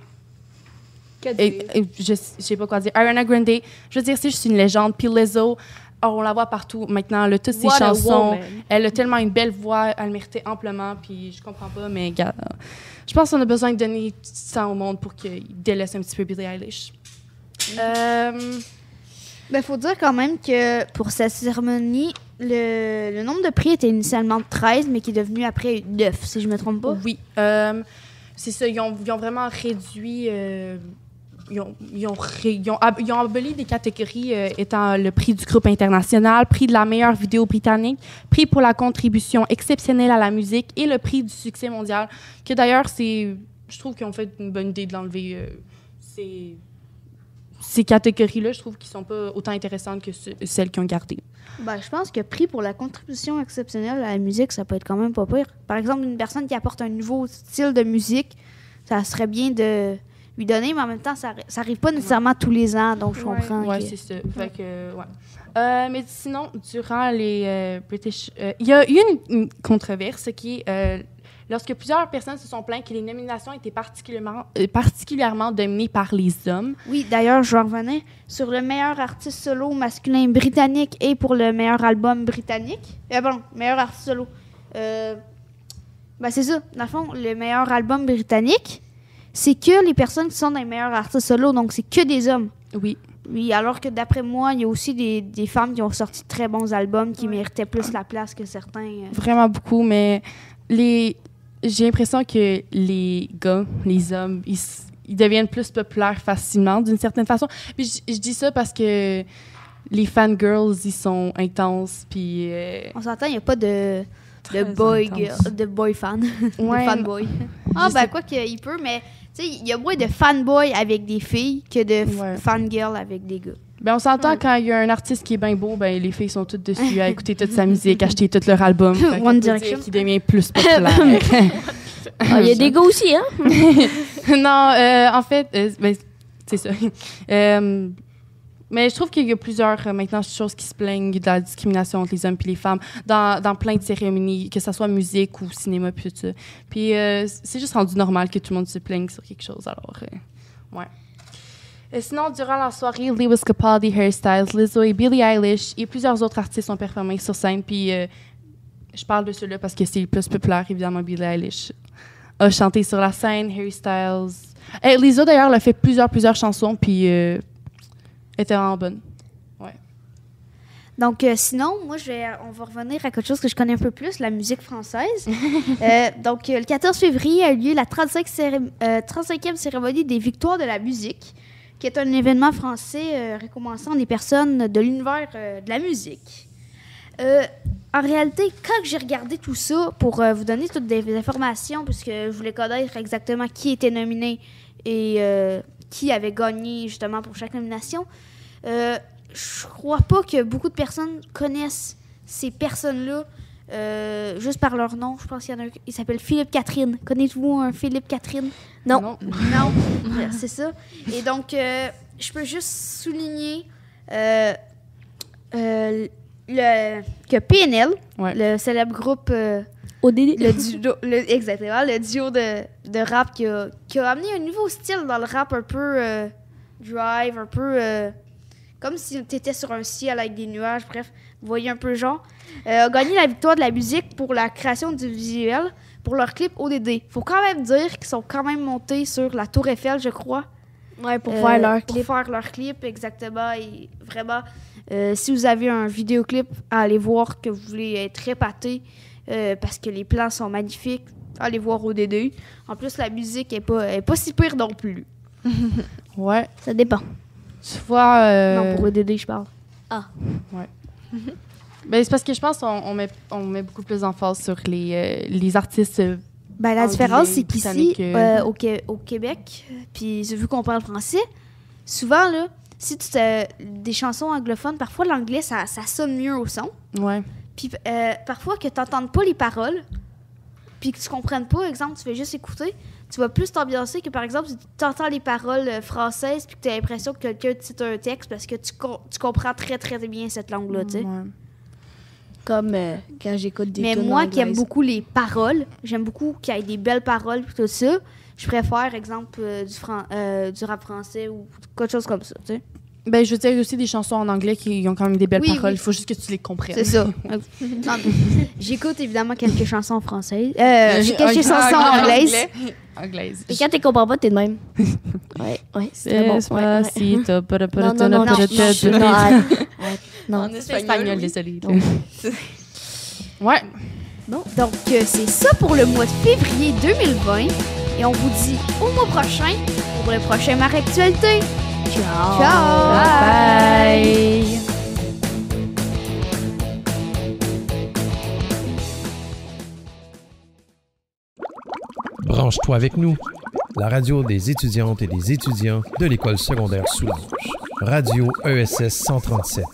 Je sais pas quoi dire. Ariana Grande, je veux dire, c'est juste une légende. Puis Lizzo, on la voit partout maintenant. Elle a toutes ses chansons. Elle a tellement une belle voix. Elle méritait amplement. Puis je comprends pas, mais gars, je pense qu'on a besoin de donner ça au monde pour qu'il délaisse un petit peu Billie Eilish. Ben, faut dire quand même que pour cette cérémonie, le nombre de prix était initialement 13, mais qui est devenu après 9, si je me trompe pas. Oui. C'est ça. Ils ont vraiment réduit... Ils ont aboli des catégories étant le prix du groupe international, prix de la meilleure vidéo britannique, prix pour la contribution exceptionnelle à la musique et le prix du succès mondial. Que d'ailleurs, je trouve qu'ils ont fait une bonne idée de l'enlever. Ces catégories-là, je trouve qu'ils sont pas autant intéressantes que celles qu'ils ont gardées. Ben, je pense que prix pour la contribution exceptionnelle à la musique, ça peut être quand même pas pire. Par exemple, une personne qui apporte un nouveau style de musique, ça serait bien de lui donner, mais en même temps, ça arrive pas nécessairement tous les ans, donc je comprends. Oui, c'est ça. Fait que, mais sinon, durant les British... il y a eu une controverse qui est... lorsque plusieurs personnes se sont plaintes que les nominations étaient particulièrement dominées par les hommes. Oui, d'ailleurs, je vais revenir sur le meilleur artiste solo masculin britannique et pour le meilleur album britannique. Meilleur artiste solo. Ben, c'est ça. Dans le fond, le meilleur album britannique, c'est que les personnes qui sont dans les meilleurs artistes solo, donc c'est que des hommes. Oui. Oui, alors que d'après moi, il y a aussi des femmes qui ont sorti de très bons albums qui méritaient plus la place que certains. Vraiment beaucoup, mais j'ai l'impression que les gars, les hommes, ils deviennent plus populaires facilement, d'une certaine façon. Puis je dis ça parce que les fangirls, ils sont intenses, puis... On s'entend, il n'y a pas de boy fan, de fanboy. Quoi qu'il peut, mais tu sais, il y a moins de fanboy avec des filles que de fangirl avec des gars. Ben, on s'entend quand il y a un artiste qui est bien beau, ben les filles sont toutes dessus à écouter toute sa musique, acheter tout leur album. One Direction. Qui devient plus populaire. Il y a des gars aussi, hein? Non, en fait, ben, c'est ça. Mais je trouve qu'il y a plusieurs, maintenant, choses qui se plaignent de la discrimination entre les hommes et les femmes dans plein de cérémonies, que ce soit musique ou cinéma, puis tout ça. Puis c'est juste rendu normal que tout le monde se plaigne sur quelque chose, alors, ouais. Sinon, durant la soirée, Lewis Capaldi, Harry Styles, Lizzo et Billie Eilish et plusieurs autres artistes ont performé sur scène, puis je parle de ceux-là parce que c'est le plus populaire, évidemment, Billie Eilish a chanté sur la scène, Harry Styles. Lizzo, d'ailleurs, a fait plusieurs chansons, puis... était vraiment bonne. Ouais. Donc, sinon, moi, on va revenir à quelque chose que je connais un peu plus, la musique française. Donc, le 14 février a eu lieu la 35e cérémonie des Victoires de la musique, qui est un événement français récompensant des personnes de l'univers de la musique. En réalité, quand j'ai regardé tout ça, pour vous donner toutes des informations, puisque je voulais connaître exactement qui était nominé et qui avait gagné justement pour chaque nomination, je crois pas que beaucoup de personnes connaissent ces personnes-là juste par leur nom. Je pense qu'il y en a un, il s'appelle Philippe Catherine. Connaissez-vous un Philippe Catherine? Non. C'est ça. Et donc, je peux juste souligner que PNL, le célèbre groupe ODD. Exactement, le duo de rap qui a amené un nouveau style dans le rap un peu drive, un peu comme si tu étais sur un ciel avec des nuages, bref, vous voyez un peu le genre, a gagné la victoire de la musique pour la création du visuel pour leur clip ODD. Faut quand même dire qu'ils sont quand même montés sur la Tour Eiffel, je crois. Ouais, pour faire leur clip. Pour faire leur clip, exactement. Et vraiment, si vous avez un vidéoclip à aller voir, que vous voulez être épaté, parce que les plans sont magnifiques, allez voir ODD. En plus, la musique est pas si pire non plus. Ouais. Ça dépend. Tu vois... Non, pour ODD, je parle. Ah. Ouais. Ben, c'est parce que je pense qu'on met beaucoup plus d'emphase sur les artistes. Ben, la différence, c'est qu'ici, britanniques, au Québec, puis vu qu'on parle français, souvent, là, si tu des chansons anglophones, parfois l'anglais, ça sonne mieux au son. Ouais. Puis parfois que tu n'entendes pas les paroles, puis que tu comprennes pas, exemple, tu fais juste écouter, tu vas plus t'ambiancer que, par exemple, si tu entends les paroles françaises puis que tu as l'impression que quelqu'un te cite un texte parce que tu comprends très, très bien cette langue-là, tu sais. Ouais. Comme quand j'écoute des Mais tunes moi anglaises. qui aime beaucoup les paroles, j'aime beaucoup qu'il y ait des belles paroles et tout ça, je préfère, exemple, du rap français ou quelque chose comme ça, tu sais. Ben, je veux dire, il y a aussi des chansons en anglais qui ont quand même des belles Oui, paroles. oui. Il faut juste que tu les comprennes. C'est ça. Non, j'écoute évidemment quelques chansons françaises. Quelques chansons anglaises. Anglaises. Et quand tu comprends pas, t'es de même. Ouais, c'est très bon. Despacito. Non, En C'est espagnol, espagnol, oui. désolé. Ouais. Bon, donc c'est ça pour le mois de février 2020. Et on vous dit au mois prochain pour le prochain Mar Actualité. Ciao. Ciao. Bye. Branche-toi avec nous. La radio des étudiantes et des étudiants de l'école secondaire Soulanges. Radio ESS 137.